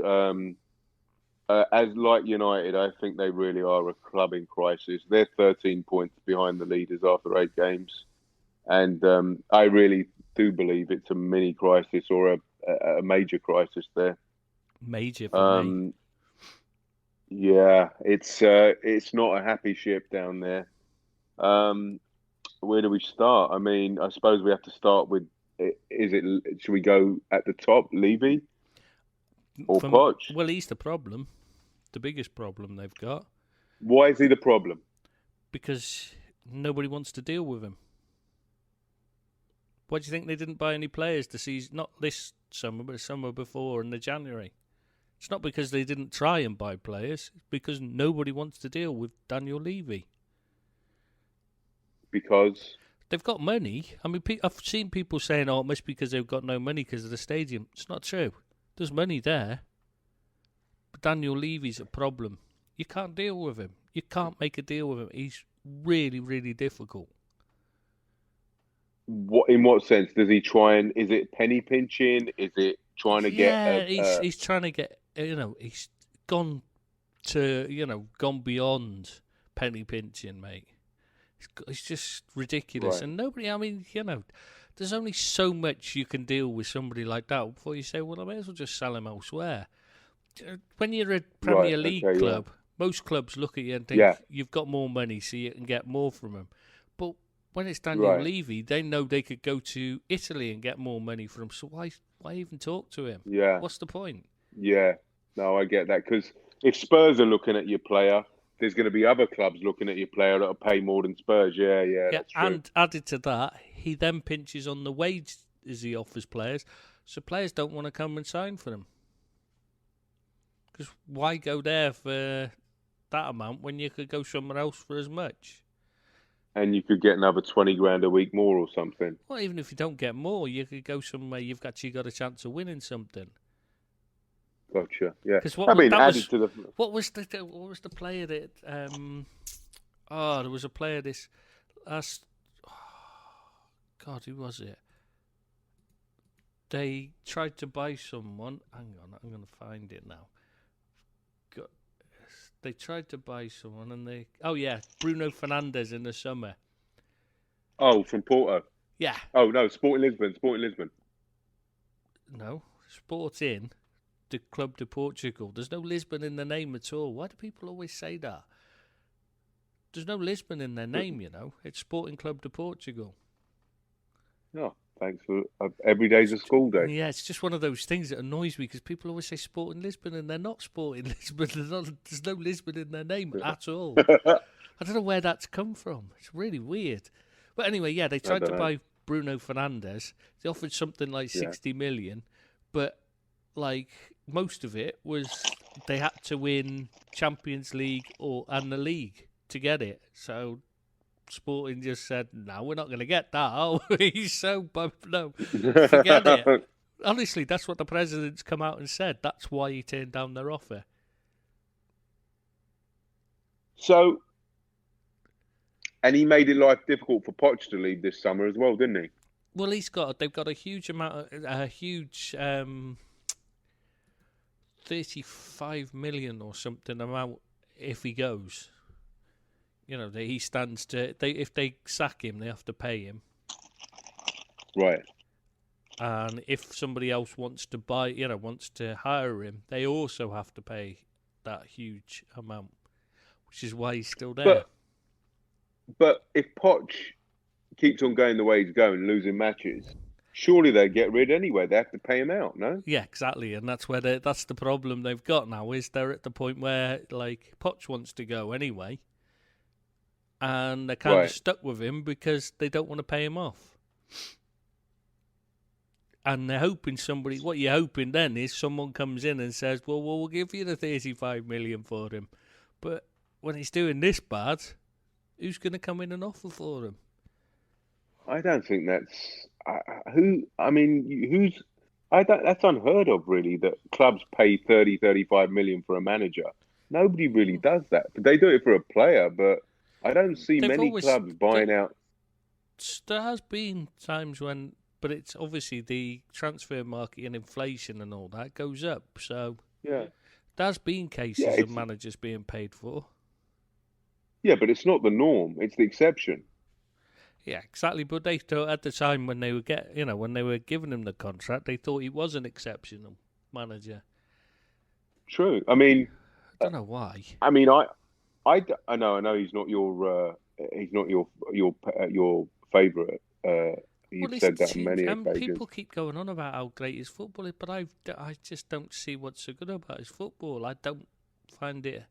As like United, I think they really are a club in crisis. They're 13 points behind the leaders after 8 games. And I really do believe it's a mini crisis or a major crisis there. Major for me. Yeah, it's not a happy ship down there. Um, where do we start? I mean, I suppose we have to start with, is it, should we go at the top, Levy or Poch? Well, he's the problem, the biggest problem they've got, Why is he the problem? because nobody wants to deal with him. Why do you think they didn't buy any players to see? Not this summer, but the summer before in the January. It's not because they didn't try and buy players. It's because nobody wants to deal with Daniel Levy. Because, They've got money. I mean, I've seen people saying, "Oh, it must be because they've got no money because of the stadium." It's not true. There's money there, but Daniel Levy's a problem. You can't deal with him. You can't make a deal with him. He's really, really difficult. what in what sense does he try and, is it penny pinching? Is it trying to get Yeah, he's trying to get. He's gone gone beyond penny pinching, mate. It's just ridiculous, right, and nobody. I mean, there's only so much you can deal with somebody like that before you say, "Well, I may as well just sell him elsewhere." When you're a right, Premier League okay, yeah, club, most clubs look at you and think yeah, you've got more money, so you can get more from him. But when it's Daniel right, Levy, they know they could go to Italy and get more money from him. So why even talk to him? yeah, What's the point? yeah. No, I get that because if Spurs are looking at your player, there's going to be other clubs looking at your player that'll pay more than Spurs. Yeah, yeah, Yeah, that's true. and added to that, he then pinches on the wages he offers players, so players don't want to come and sign for him. Because why go there for that amount when you could go somewhere else for as much? And you could get another 20 grand a week more or something. Well, even if you don't get more, you could go somewhere you've actually got a chance of winning something. Gotcha. Yeah. Because I mean, that added was to the. what was the player that there was a player this last God, who was it? They tried to buy someone. Hang on, I'm going to find it now. They tried to buy someone, and Bruno Fernandes in the summer. Oh, from Porto. Yeah, Oh, no, Sporting Lisbon. Sporting Lisbon. no, Sporting, the Club de Portugal. There's no Lisbon in the name at all. Why do people always say that? There's no Lisbon in their name, It's Sporting Club de Portugal. Oh, thanks for every day's a school day. Yeah, it's just one of those things that annoys me because people always say Sporting Lisbon and they're not Sporting Lisbon. There's no Lisbon in their name at all. I don't know where that's come from. It's really weird. But anyway, yeah, they tried to buy Bruno Fernandes. They offered something like 60 million, but like most of it was they had to win Champions League and the league to get it. So Sporting just said, "No, we're not going to get that." Oh, he's so bumped. No, forget it. Honestly, that's what the president's come out and said. That's why he turned down their offer. So, and he made it life difficult for Poch to leave this summer as well, didn't he? Well, they've got a huge amount, a huge 35 million or something amount if he goes. He stands to. If they sack him, they have to pay him. Right. And if somebody else wants to hire him, they also have to pay that huge amount, which is why he's still there. But if Poch keeps on going the way he's going, losing matches, surely they get rid anyway. They have to pay him out, no? Yeah, exactly, and that's the problem they've got now. Is they're at the point where like Poch wants to go anyway, and they're kind of stuck with him because they don't want to pay him off. And they're hoping what you're hoping then is someone comes in and says, well, we'll give you the 35 million for him. But when he's doing this bad, who's going to come in and offer for him? I don't think that's that's unheard of, really, that clubs pay 35 million for a manager. Nobody really does that. But they do it for a player, but I don't see many clubs buying out. There has been times when, but it's obviously the transfer market and inflation and all that goes up. So yeah, there's been cases of managers being paid for. Yeah, but it's not the norm. It's the exception. Yeah, exactly. But they thought at the time when they were giving him the contract, they thought he was an exceptional manager. True. I mean, don't know why. I mean, I know he's not your favourite. Well, You've said that on many and occasions. people keep going on about how great his football is, but I just don't see what's so good about his football. Find it.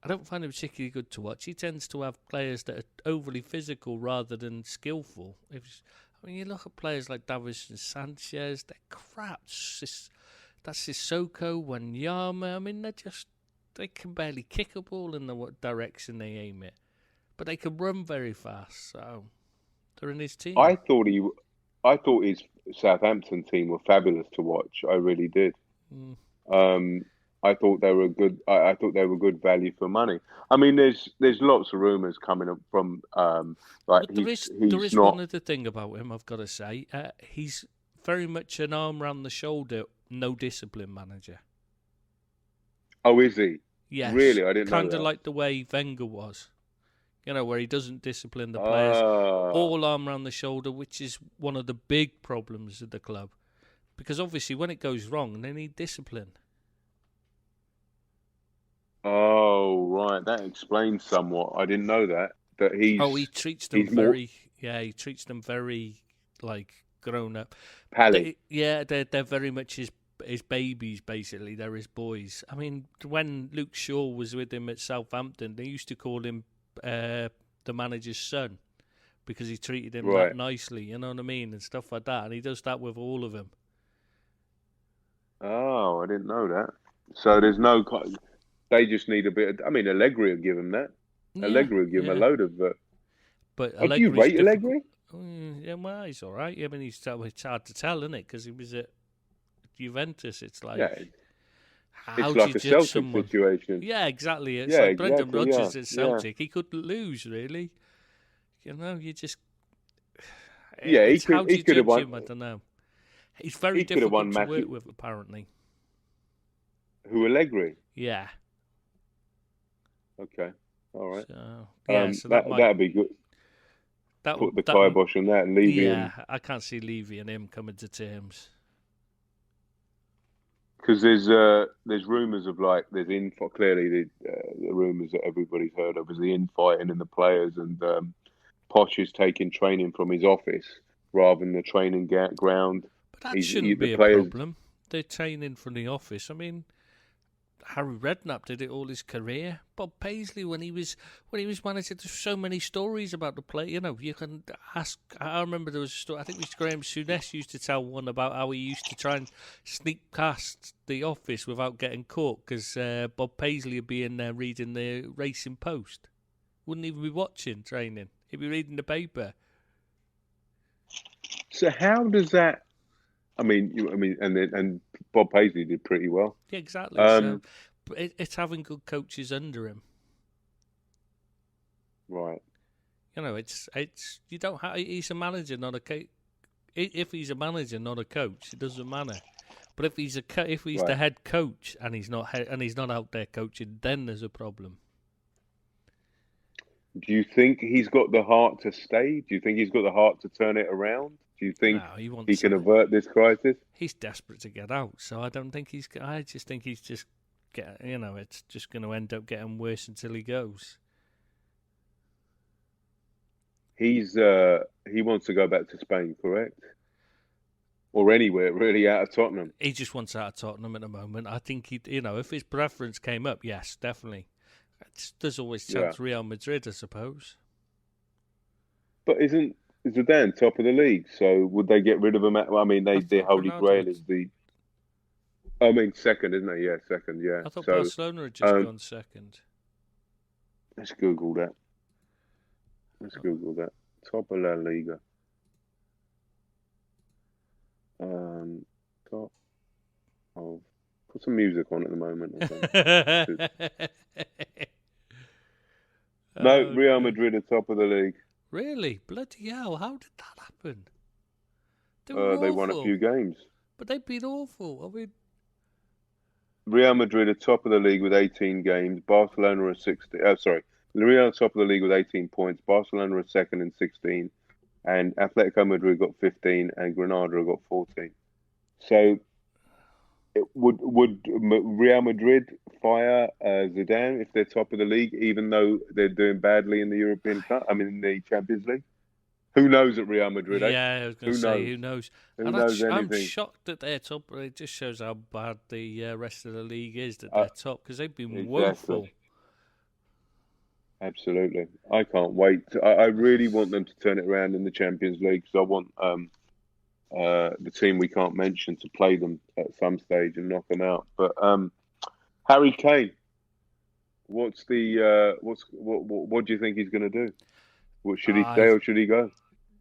I don't find him particularly good to watch. He tends to have players that are overly physical rather than skillful. I mean, you look at players like Davis and Sanchez, they're crap. That's Sissoko, Wanyama. I mean, they can barely kick a ball in the direction they aim it, but they can run very fast. So they're in his team. I thought his Southampton team were fabulous to watch. I really did. Mm. I thought they were good. I thought they were good value for money. I mean, there's lots of rumours coming up from like But there is not. one other thing about him I've got to say. He's very much an arm round the shoulder, no discipline manager. Oh, is he? Yes, Really, I didn't know kind that. of like the way Wenger was. You know, where he doesn't discipline the players, Ah, all arm round the shoulder, which is one of the big problems of the club. Because obviously, when it goes wrong, they need discipline. oh, right. That explains somewhat. I didn't know that. That He treats them more he treats them very like grown up. pally. They're very much his babies, basically. They're his boys. I mean, when Luke Shaw was with him at Southampton, they used to call him the manager's son because he treated him Right. that nicely, you know what I mean, and stuff like that. And he does that with all of them. Oh, I didn't know that. So there's no. They just need a bit. I mean, Allegri will give him that. Yeah, Allegri will give him a load of. But Oh, do you Allegri's rate difficult. Allegri? Yeah, well, he's all right. I mean, it's hard to tell, isn't it? Because he was at Juventus. It's like, Yeah, how it's do like you a judge Celtic someone? situation. Yeah, exactly. It's Yeah, like Brendan exactly. Yeah, Rodgers at yeah. Celtic. He could lose, really. You know, you just. Yeah, It's how do he you could have judge won. him? I don't know. He's very He could have won difficult to work matches. with, apparently. Who Allegri? Yeah. Okay, all right. So that might that'd be good. that Put the that kibosh on that and Levy and yeah. I can't see Levy and him coming to terms. because there's rumours of like there's infight. Clearly, the rumours that everybody's heard of is the infighting in the players and Posh is taking training from his office rather than the training ground. But that shouldn't be the a players. problem. They're training from the office. I mean, Harry Redknapp did it all his career. Bob Paisley, when he was manager, there's so many stories about the play. You know, you can ask. I remember there was a story. I think it was Graham Souness used to tell one about how he used to try and sneak past the office without getting caught because Bob Paisley would be in there reading the Racing Post. Wouldn't even be watching training. He'd be reading the paper. So how does that? I mean, and Bob Paisley did pretty well. Yeah, exactly. So but it's having good coaches under him. Right. You know, it's you don't have. He's a manager, not a coach. If he's a manager, not a coach, it doesn't matter. But if he's Right. the head coach and he's not out there coaching, then there's a problem. Do you think he's got the heart to stay? Do you think he's got the heart to turn it around? Do you think No, he wants. he can avert this crisis? He's desperate to get out, so I don't think he's. I just think he's just it's just going to end up getting worse until he goes. He wants to go back to Spain, correct? Or anywhere really out of Tottenham. He just wants out of Tottenham at the moment. I think if his preference came up, yes, definitely. There's always chance Real Madrid, I suppose. But isn't Zidane top of the league? So would they get rid of him? I mean, the Holy Grail is the. I mean, second, isn't he? Yeah, second. Yeah. I thought Barcelona had just gone second. Let's Google that. Top of La Liga. Top of. Put some music on at the moment. No, Real Madrid are top of the league. Really? Bloody hell! How did that happen? They won a few games, but they've been awful. I mean, Real Madrid are top of the league with 18 games. Barcelona are 16. Real are top of the league with 18 points. Barcelona are second in 16, and Atletico Madrid got 15, and Granada got 14. So, would Real Madrid fire Zidane if they're top of the league, even though they're doing badly in the European Cup? I mean, in the Champions League. Who knows at Real Madrid? Yeah, I was going to say, who knows? Who And knows I'm anything? shocked that they're top. It just shows how bad the rest of the league is that Uh, they're top, because they've been exactly. woeful. Absolutely. I can't wait. I really want them to turn it around in the Champions League, because I want the team we can't mention to play them at some stage and knock them out. But Harry Kane, what do you think he's going to do? What, should he stay or should he go?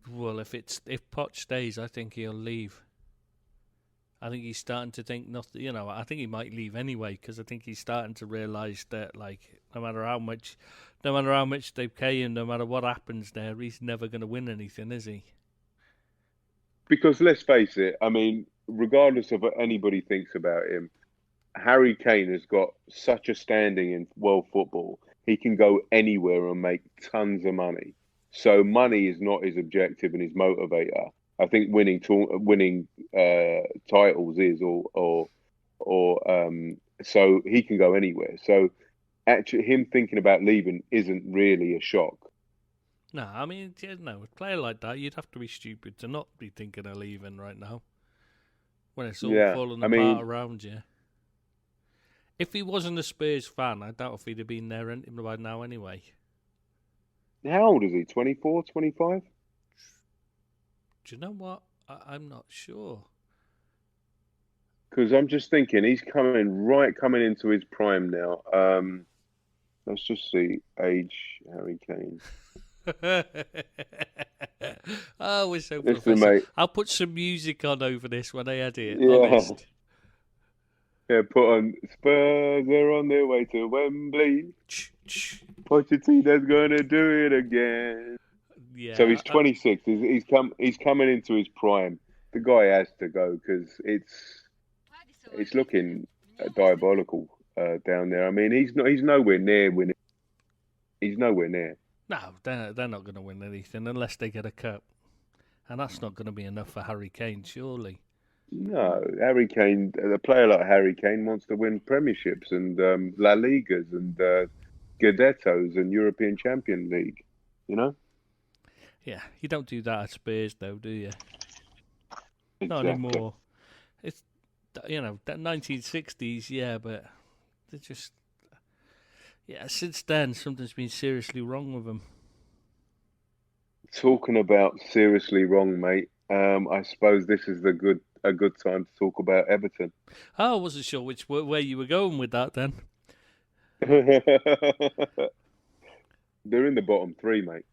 Well, if Poch stays, I think he'll leave. I think he's starting to think nothing. You know, I think he might leave anyway, because I think he's starting to realise that, like, no matter how much they pay him, no matter what happens there, he's never going to win anything, is he? Because let's face it, I mean, regardless of what anybody thinks about him, Harry Kane has got such a standing in world football. He can go anywhere and make tons of money. So money is not his objective and his motivator. I think winning titles is, so he can go anywhere. So actually, him thinking about leaving isn't really a shock. No, I mean, a player like that, you'd have to be stupid to not be thinking of leaving right now, when it's all falling apart around you. If he wasn't a Spurs fan, I doubt if he'd have been there by now anyway. How old is he? 24, 25? Do you know what? I'm not sure. Because I'm just thinking he's coming into his prime now. Let's just see. Age, Harry Kane. Oh, we're so Listen, professional. mate. I'll put some music on over this when I edit it. Yeah. Honest. Yeah, put on Spurs are on their way to Wembley. Pochettino's gonna do it again. Yeah. So he's 26. He's coming into his prime. The guy has to go, because it's looking diabolical down there. I mean, he's nowhere near winning. He's nowhere near. No, they're not going to win anything unless they get a cup, and that's not going to be enough for Harry Kane, surely. No, Harry Kane, a player like Harry Kane wants to win premierships and La Ligas and Scudettos and European Champion League, you know? Yeah, you don't do that at Spurs, though, do you? Exactly. Not anymore. It's, that 1960s, yeah, but they're just... Yeah, since then, something's been seriously wrong with them. Talking about seriously wrong, mate, I suppose this is a good time to talk about Everton. Oh, I wasn't sure where you were going with that then. They're in the bottom three, mate.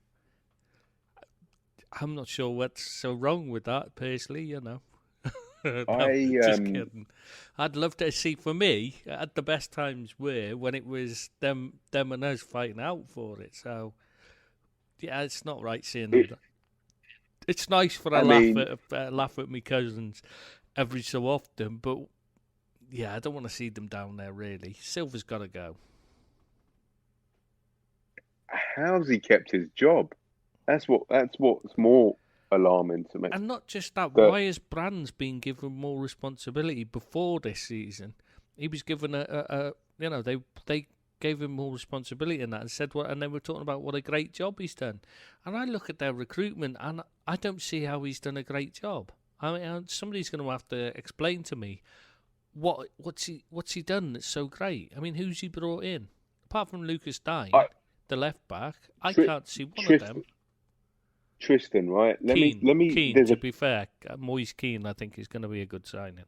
I'm not sure what's so wrong with that, personally, No, just kidding. I'd love to see, for me, at the best times were when it was them and us fighting out for it. So, yeah, it's not right seeing that. It's nice for a laugh at my cousins every so often, but yeah, I don't want to see them down there, really. Silver's got to go. How's he kept his job? That's what's more alarming to me. And not just that, why has Brands been given more responsibility before this season? He was given they gave him more responsibility in that and said and they were talking about what a great job he's done. And I look at their recruitment and I don't see how he's done a great job. I mean, somebody's going to have to explain to me what's he done that's so great. I mean, who's he brought in? Apart from Lucas Digne, the left back, I can't see one of them. Tristan, right? Let me. Keane, to be fair, Moise Keane, I think, is going to be a good signing.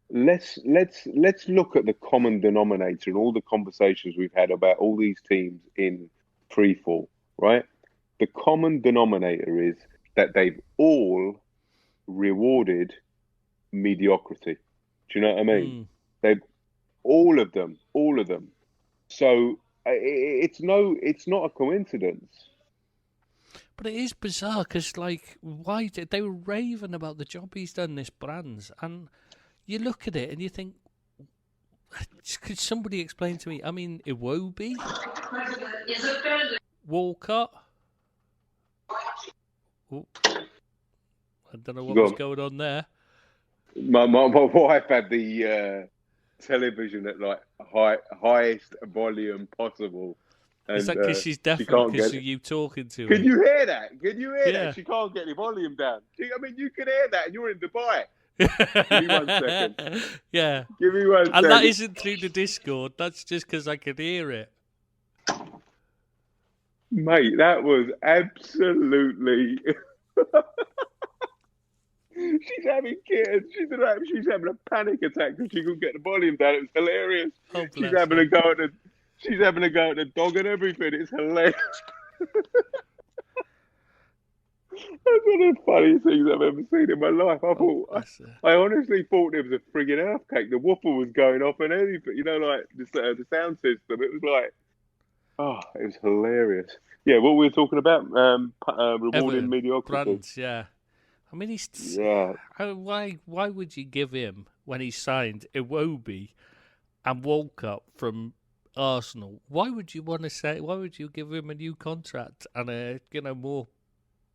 Let's look at the common denominator in all the conversations we've had about all these teams in freefall, right? The common denominator is that they've all rewarded mediocrity. Do you know what I mean? They've all of them. So it's not a coincidence. But it is bizarre because, like, why did they were raving about the job he's done, this Brands, and you look at it and you think, could somebody explain to me? I mean, Iwobi, Walcott. Oh, I don't know what was going on there. My wife had the television at like highest volume possible, Is and that because she's deaf she and can't because get of it. you talking to Can her? you hear that? Can you hear Yeah. that? She can't get the volume down. I mean, you can hear that, and you're in Dubai. Give me 1 second. Yeah. Give me 1 And that second. isn't through the Discord. That's just because I could hear it. Mate, that was absolutely. She's having kittens. She's having a panic attack because she couldn't get the volume down. It was hilarious. Oh, She's bless having her. a go at the. She's having a go at the dog and everything. It's hilarious. That's one of the funniest things I've ever seen in my life. Oh, bless her. I honestly thought there was a frigging earthquake. The woofer was going off and everything. You know, like the sound system. It was like, oh, it was hilarious. Yeah, what we were talking about, rewarding Everton, mediocrity. Brands, yeah. I mean, Yeah. why would you give him, when he signed Iwobi and Walcott from Arsenal, why would you give him a new contract and more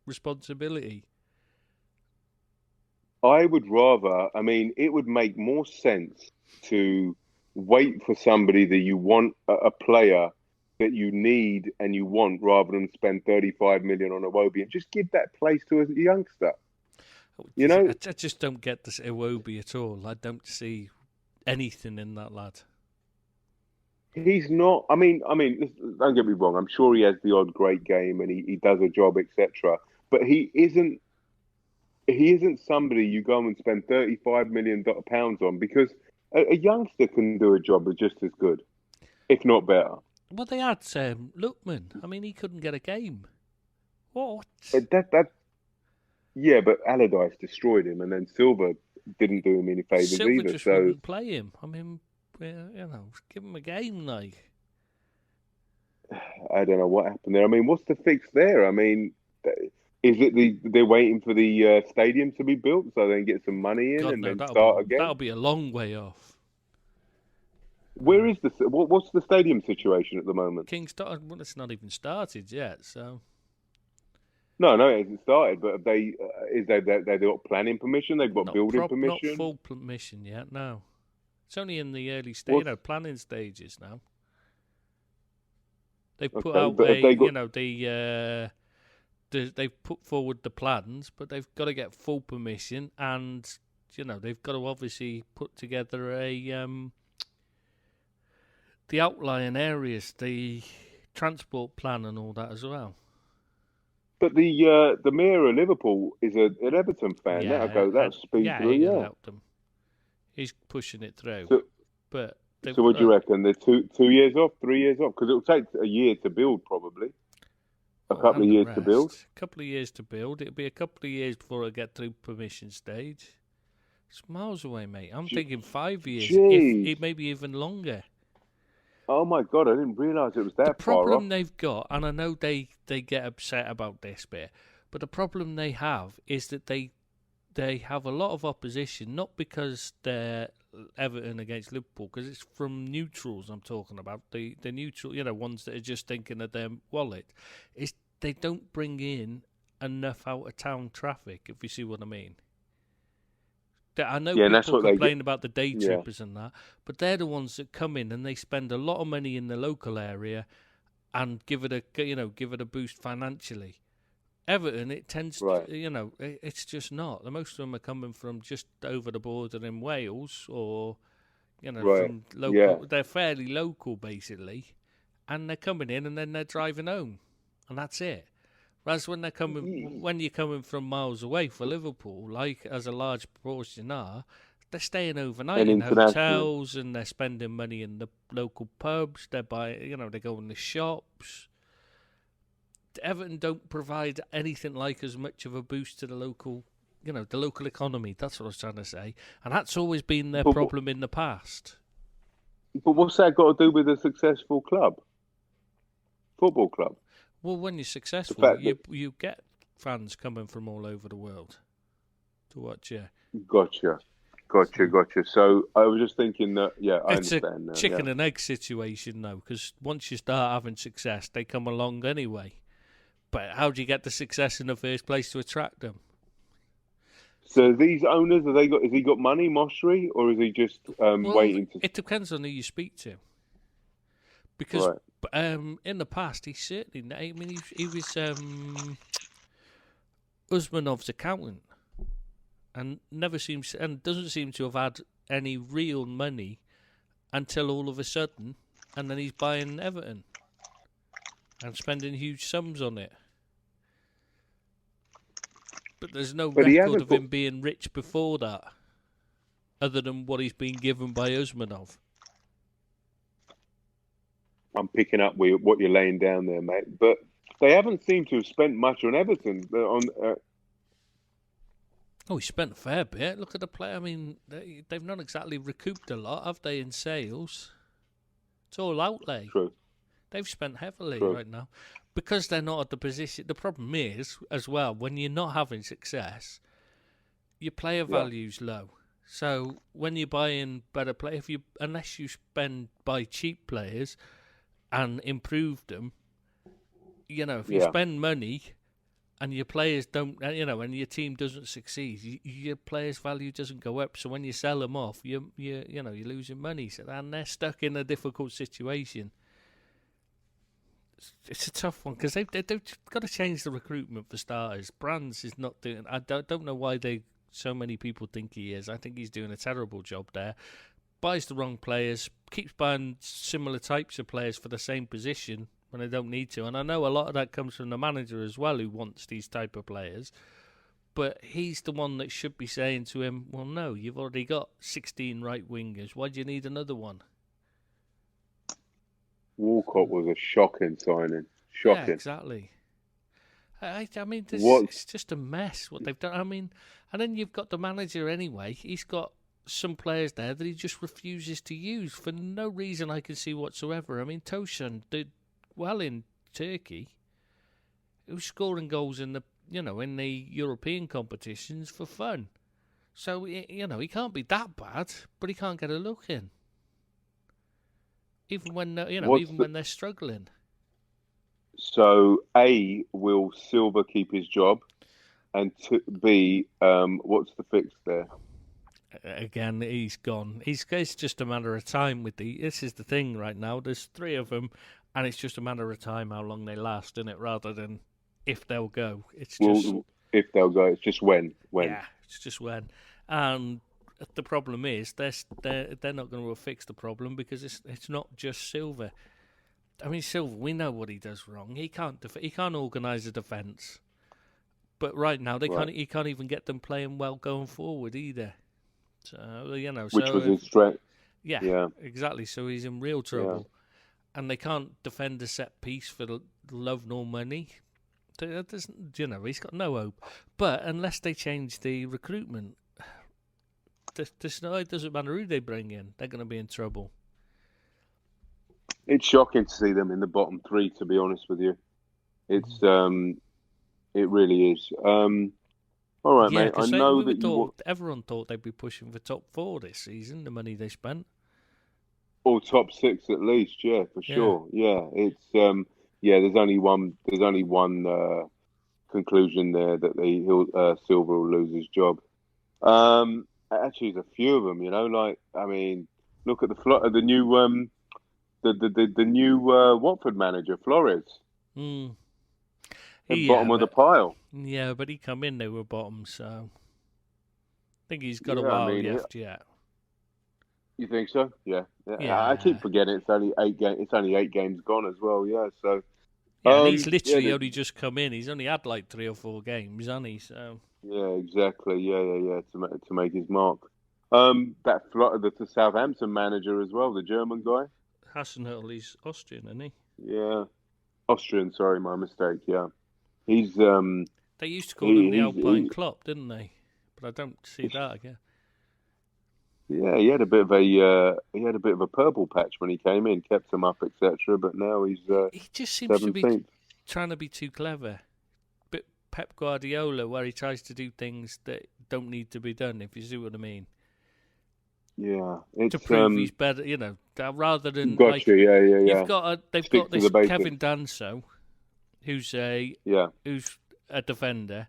responsibility? I would rather, I mean, it would make more sense to wait for somebody that you want, a player that you need and you want, rather than spend 35 million on Iwobi and just give that place to a youngster. You know, I just don't get this Iwobi at all. I don't see anything in that lad. he's not. I mean, don't get me wrong. I'm sure he has the odd great game and he does a job, etc. But he isn't. He isn't somebody you go and spend 35 million pounds on, because a youngster can do a job just as good, if not better. Well, they had Lookman. I mean, he couldn't get a game. What? Yeah, but Allardyce destroyed him, and then Silva didn't do him any favours Silva either. just So wouldn't play him. I mean, give him a game, like. I don't know what happened there. I mean, what's the fix there? I mean, is it they're waiting for the stadium to be built so they can get some money in God, and no, then start again? That'll be a long way off. Where is what's the stadium situation at the moment? Kingston, well, it's not even started yet, so. No, it hasn't started. But have they they've got planning permission? They've got building permission. Not full permission yet. No, it's only in the early planning stages now. They've put out they've put forward the plans, but they've got to get full permission, and they've got to obviously put together the outlying areas, the transport plan, and all that as well. But the mayor of Liverpool is an Everton fan. Yeah, that'll speed through. He'll help them. He's pushing it through. So what do you reckon? They're 2 years off, 3 years off? Because it'll take a year to build, probably. A couple of years to build. A couple of years to build. It'll be a couple of years before I get through permission stage. It's miles away, mate. I'm thinking 5 years, if maybe even longer. Oh my God, I didn't realise it was that far off. The problem they've got, and I know they get upset about this bit, but the problem they have is that they have a lot of opposition, not because they're Everton against Liverpool, because it's from neutrals I'm talking about. The neutral, ones that are just thinking of their wallet. They don't bring in enough out of town traffic, if you see what I mean. I know people complain about the day trippers and that, but they're the ones that come in and they spend a lot of money in the local area and give it a boost financially. Everton, it tends to, it's just not. The most of them are coming from just over the border in Wales, or from local. Yeah. They're fairly local basically, and they're coming in and then they're driving home, and that's it. Whereas when you're coming from miles away for Liverpool, like as a large proportion are, they're staying overnight in hotels and they're spending money in the local pubs. They're buying, they go in the shops. Everton don't provide anything like as much of a boost to the local, the local economy. That's what I was trying to say, and that's always been their problem in the past. But what's that got to do with a successful football club? Well, when you're successful, you get fans coming from all over the world to watch you. Gotcha. So I was just thinking that, I it's understand now. It's a chicken and egg situation, though, because once you start having success, they come along anyway. But how do you get the success in the first place to attract them? So these owners, have they got? Has he got money, Moshri, or is he just waiting to? It depends on who you speak to. Because Right. in the past, he certainly. I mean, he was Usmanov's accountant, and doesn't seem to have had any real money until all of a sudden, and then he's buying Everton and spending huge sums on it. But there's no record of him being rich before that, other than what he's been given by Usmanov. I'm picking up what you're laying down there, mate. But they haven't seemed to have spent much on Everton. He spent a fair bit. Look at the play. I mean, they've not exactly recouped a lot, have they, in sales? It's all outlay. True. They've spent heavily right now. Because they're not at the position. The problem is, as well, when you're not having success, your player value's low. So when you're buying better players, unless you buy cheap players and improve them, if you spend money and your players don't, and your team doesn't succeed, your players' value doesn't go up. So when you sell them off, you're losing money. So and they're stuck in a difficult situation. It's a tough one because they've got to change the recruitment for starters. Brands is not doing. I don't know why so many people think he is. I think he's doing a terrible job there. Buys the wrong players, keeps buying similar types of players for the same position when they don't need to. And I know a lot of that comes from the manager as well, who wants these type of players. But he's the one that should be saying to him, well, no, you've already got 16 right wingers. Why do you need another one? Walcott was a shocking signing. Shocking. Yeah, exactly. I mean, it's just a mess what they've done. I mean, and then you've got the manager anyway. He's got some players there that he just refuses to use for no reason I can see whatsoever. I mean, Tosun did well in Turkey. He was scoring goals in the European competitions for fun. So he can't be that bad, but he can't get a look in. Even when when they're struggling. So A, will Silva keep his job, and B, what's the fix there? Again, he's gone. It's just a matter of time with this is the thing right now. There's 3 of them, and it's just a matter of time how long they last, isn't it? Rather than if they'll go. It's just if they'll go. It's just when. Yeah, it's just when. And the problem is they're not going to fix the problem because it's not just Silva. I mean, Silva, we know what he does wrong. He can't organise a defence. But right now he can't even get them playing well going forward either. So which was his strength. Yeah, exactly. So he's in real trouble, and they can't defend a set piece for love nor money. He's got no hope. But unless they change the recruitment, it doesn't matter who they bring in; they're going to be in trouble. It's shocking to see them in the bottom 3. To be honest with you, it's it really is. All right, mate. I know that everyone thought they'd be pushing for top 4 this season. The money they spent, or top 6 at least. Yeah, for sure. Yeah, it's there's only one. There's only one conclusion there that Silva will lose his job. Actually, there's a few of them. Look at the new the new Watford manager, Flores. Bottom of the pile. Yeah, but he come in, they were bottom, so I think he's got a while left yet. You think so? Yeah. I keep forgetting it's only 8 games. It's only 8 games gone as well. Yeah, so. Yeah, and he's literally only just come in. He's only had like 3 or 4 games, hasn't he? So. Yeah, exactly. Yeah. To make his mark. The Southampton manager as well, the German guy. Hasenhüttl, he's Austrian, isn't he? Yeah, Austrian. Sorry, my mistake. Yeah. He's They used to call him the Alpine Klopp, didn't they? But I don't see that again. Yeah, he had a bit of a purple patch when he came in, kept him up, etc. But now he's he just seems 17th. To be trying to be too clever. Bit Pep Guardiola, where he tries to do things that don't need to be done. If you see what I mean. Yeah, it's, to prove he's better, rather than gotcha, They've got this Kevin Danso, who's a defender.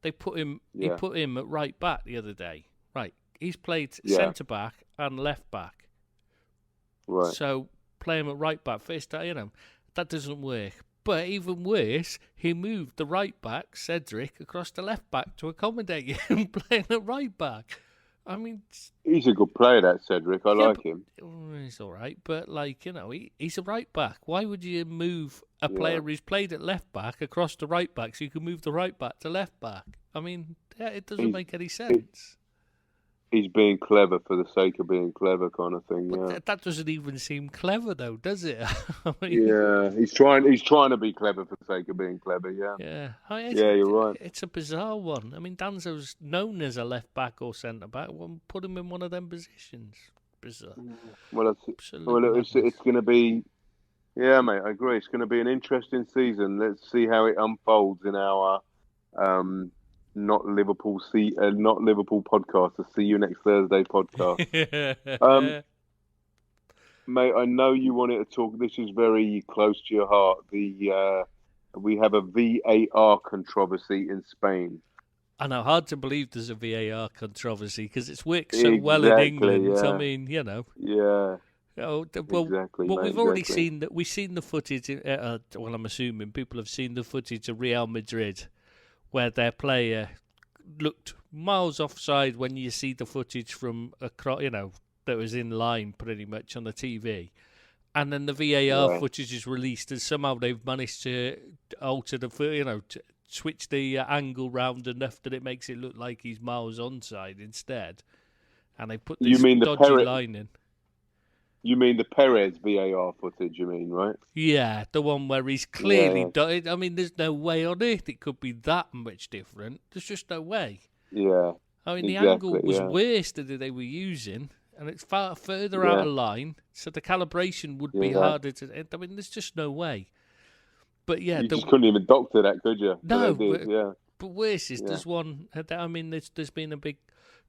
They put him. He Yeah. put him at right back the other day. Right, he's played Yeah. centre back and left back. Right. So play him at right back first. That doesn't work. But even worse, he moved the right back, Cedric, across the left back to accommodate him playing at right back. I mean, He's a good player, that Cedric. I like him. He's all right, but he's a right back. Why would you move a player who's played at left back across to right back so you can move the right back to left back? I mean, it doesn't make any sense. He's being clever for the sake of being clever, kind of thing. But that doesn't even seem clever, though, does it? I mean, he's trying to be clever for the sake of being clever. Yeah. You're right. It's a bizarre one. I mean, Danzo's known as a left back or centre back. Well, put him in one of them positions. Bizarre. Well, it's going to be. Yeah, mate, I agree. It's going to be an interesting season. Let's see how it unfolds in our not Liverpool podcast. The See You Next Thursday podcast. Mate, I know you wanted to talk. This is very close to your heart. We have a VAR controversy in Spain. I know, hard to believe there's a VAR controversry because it's worked so well in England. Yeah. I mean, Yeah. Exactly. Well, we've already seen that. We've seen the footage. Well, I'm assuming people have seen the footage of Real Madrid, where their player looked miles offside when you see the footage from across, that was in line pretty much on the TV. And then the VAR footage is released, and somehow they've managed to alter to switch the angle round enough that it makes it look like he's miles onside instead. And they put this dodgy line in. You mean the Perez VAR footage, you mean, right? Yeah, the one where he's clearly dotted. I mean, there's no way on earth it could be that much different. There's just no way. Yeah. I mean, the angle was worse than they were using, and it's far further out of line, so the calibration would be harder to... I mean, there's just no way. But yeah... You just couldn't even doctor that, could you? No, but worse is there's one... I mean, there's been a big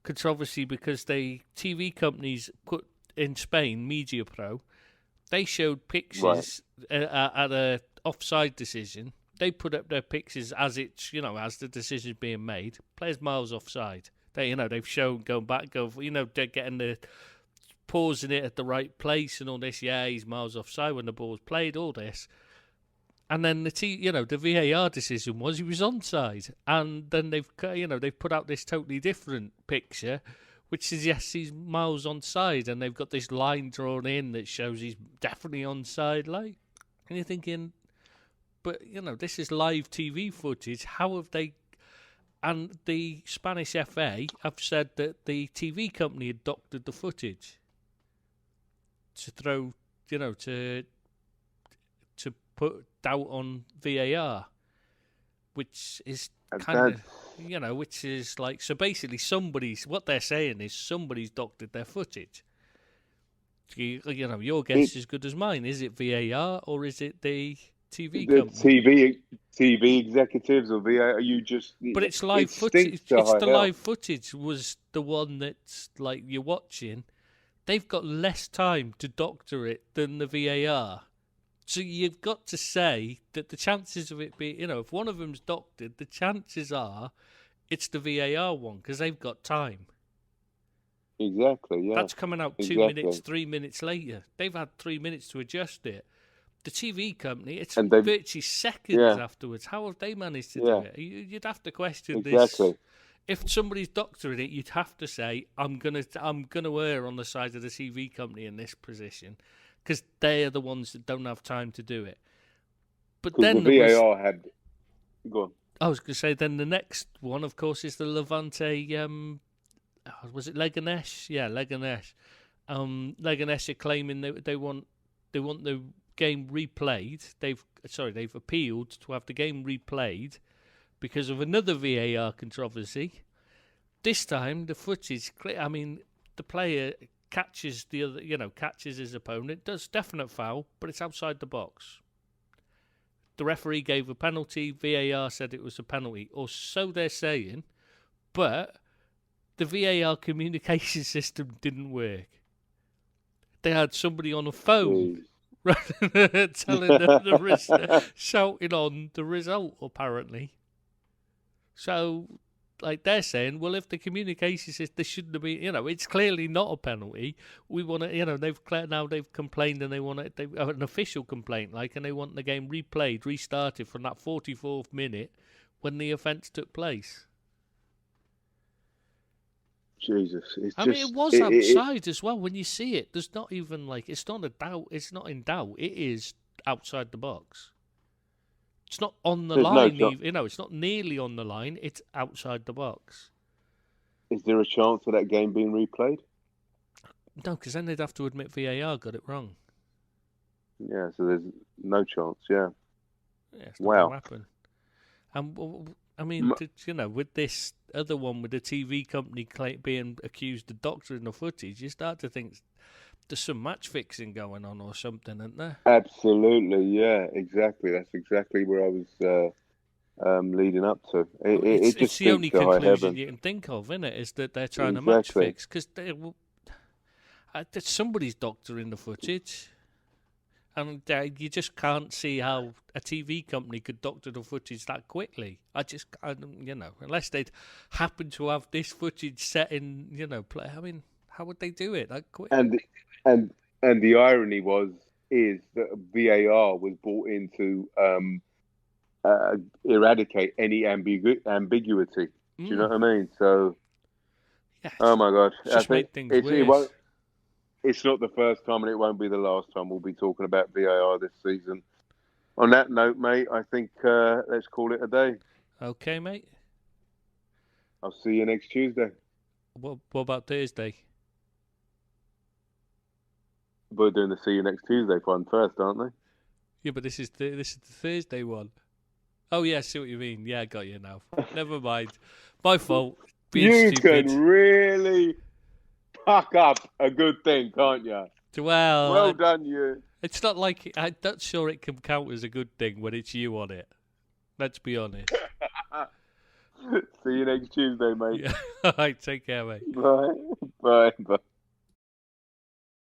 controversy because the TV companies put... In Spain, Media Pro, they showed pictures at a offside decision. They put up their pictures as it's as the decision's being made. Players miles offside. They've shown going back, they're getting the pausing it at the right place and all this. Yeah, he's miles offside when the ball's played. All this, and then the VAR decision was he was onside, and then they've put out this totally different picture, which suggests he's miles onside, and they've got this line drawn in that shows he's definitely onside. And you're thinking, but this is live TV footage. How have they? And the Spanish FA have said that the TV company had doctored the footage to throw, to put doubt on VAR, which is kind of. Which is like, so basically what they're saying is somebody's doctored their footage. Your guess is as good as mine. Is it VAR or is it the TV company? TV executives or VAR, But it's live footage. It's the live footage was the one that's like you're watching. They've got less time to doctor it than the VAR. So you've got to say that the chances of it being, if one of them's doctored, the chances are it's the VAR one because they've got time. Exactly, yeah. That's coming out 2 minutes, 3 minutes later. They've had 3 minutes to adjust it. The TV company, it's virtually seconds afterwards. How have they managed to do it? You'd have to question this. If somebody's doctoring it, you'd have to say, I'm gonna err on the side of the TV company in this position. Because they are the ones that don't have time to do it. But then the VAR had... Go on. I was going to say, then the next one, of course, is the Levante... was it Leganés? Yeah, Leganés. Leganés are claiming they want the game replayed. They've appealed to have the game replayed because of another VAR controversy. This time, the footage... I mean, the player... catches his opponent, does definite foul, but it's outside the box. The referee gave a penalty, VAR said it was a penalty, or so they're saying, but the VAR communication system didn't work. They had somebody on a phone telling them shouting on the result, apparently. So like they're saying, well, if the communication says there shouldn't have been, it's clearly not a penalty. We want to, they've complained and they want it. They have an official complaint, and they want the game replayed, restarted from that 44th minute when the offence took place. Jesus, it was outside as well. When you see it, there's not even it's not a doubt. It's not in doubt. It is outside the box. It's not on the line. It's not nearly on the line. It's outside the box. Is there a chance of that game being replayed? No, because then they'd have to admit VAR got it wrong. Yeah, so there's no chance. Yeah. Yeah, it's not going to happen. With this other one, with the TV company being accused of doctoring the footage, you start to think there's some match fixing going on or something, isn't there? Absolutely, yeah, exactly. That's exactly where I was leading up to. It's the only conclusion you can think of, isn't it? Is that they're trying to match fix because somebody's doctoring the footage. And you just can't see how a TV company could doctor the footage that quickly. Unless they'd happen to have this footage set in, play. I mean, how would they do it that quick? And the irony is that VAR was brought in to eradicate any ambiguity. Do you know what I mean? So, oh my God, just make things weird. It's not the first time, and it won't be the last time we'll be talking about VAR this season. On that note, mate, I think let's call it a day. Okay, mate. I'll see you next Tuesday. What about Thursday? We're doing the see you next Tuesday one first, aren't they? Yeah, but this is the Thursday one. Oh yeah, I see what you mean. Yeah, I got you now. Never mind. My fault. You stupid. can really fuck up a good thing, can't you? Well done, you. It's not like I'm not sure it can count as a good thing when it's you on it. Let's be honest. See you next Tuesday, mate. Yeah. All right, take care, mate. Bye. Bye.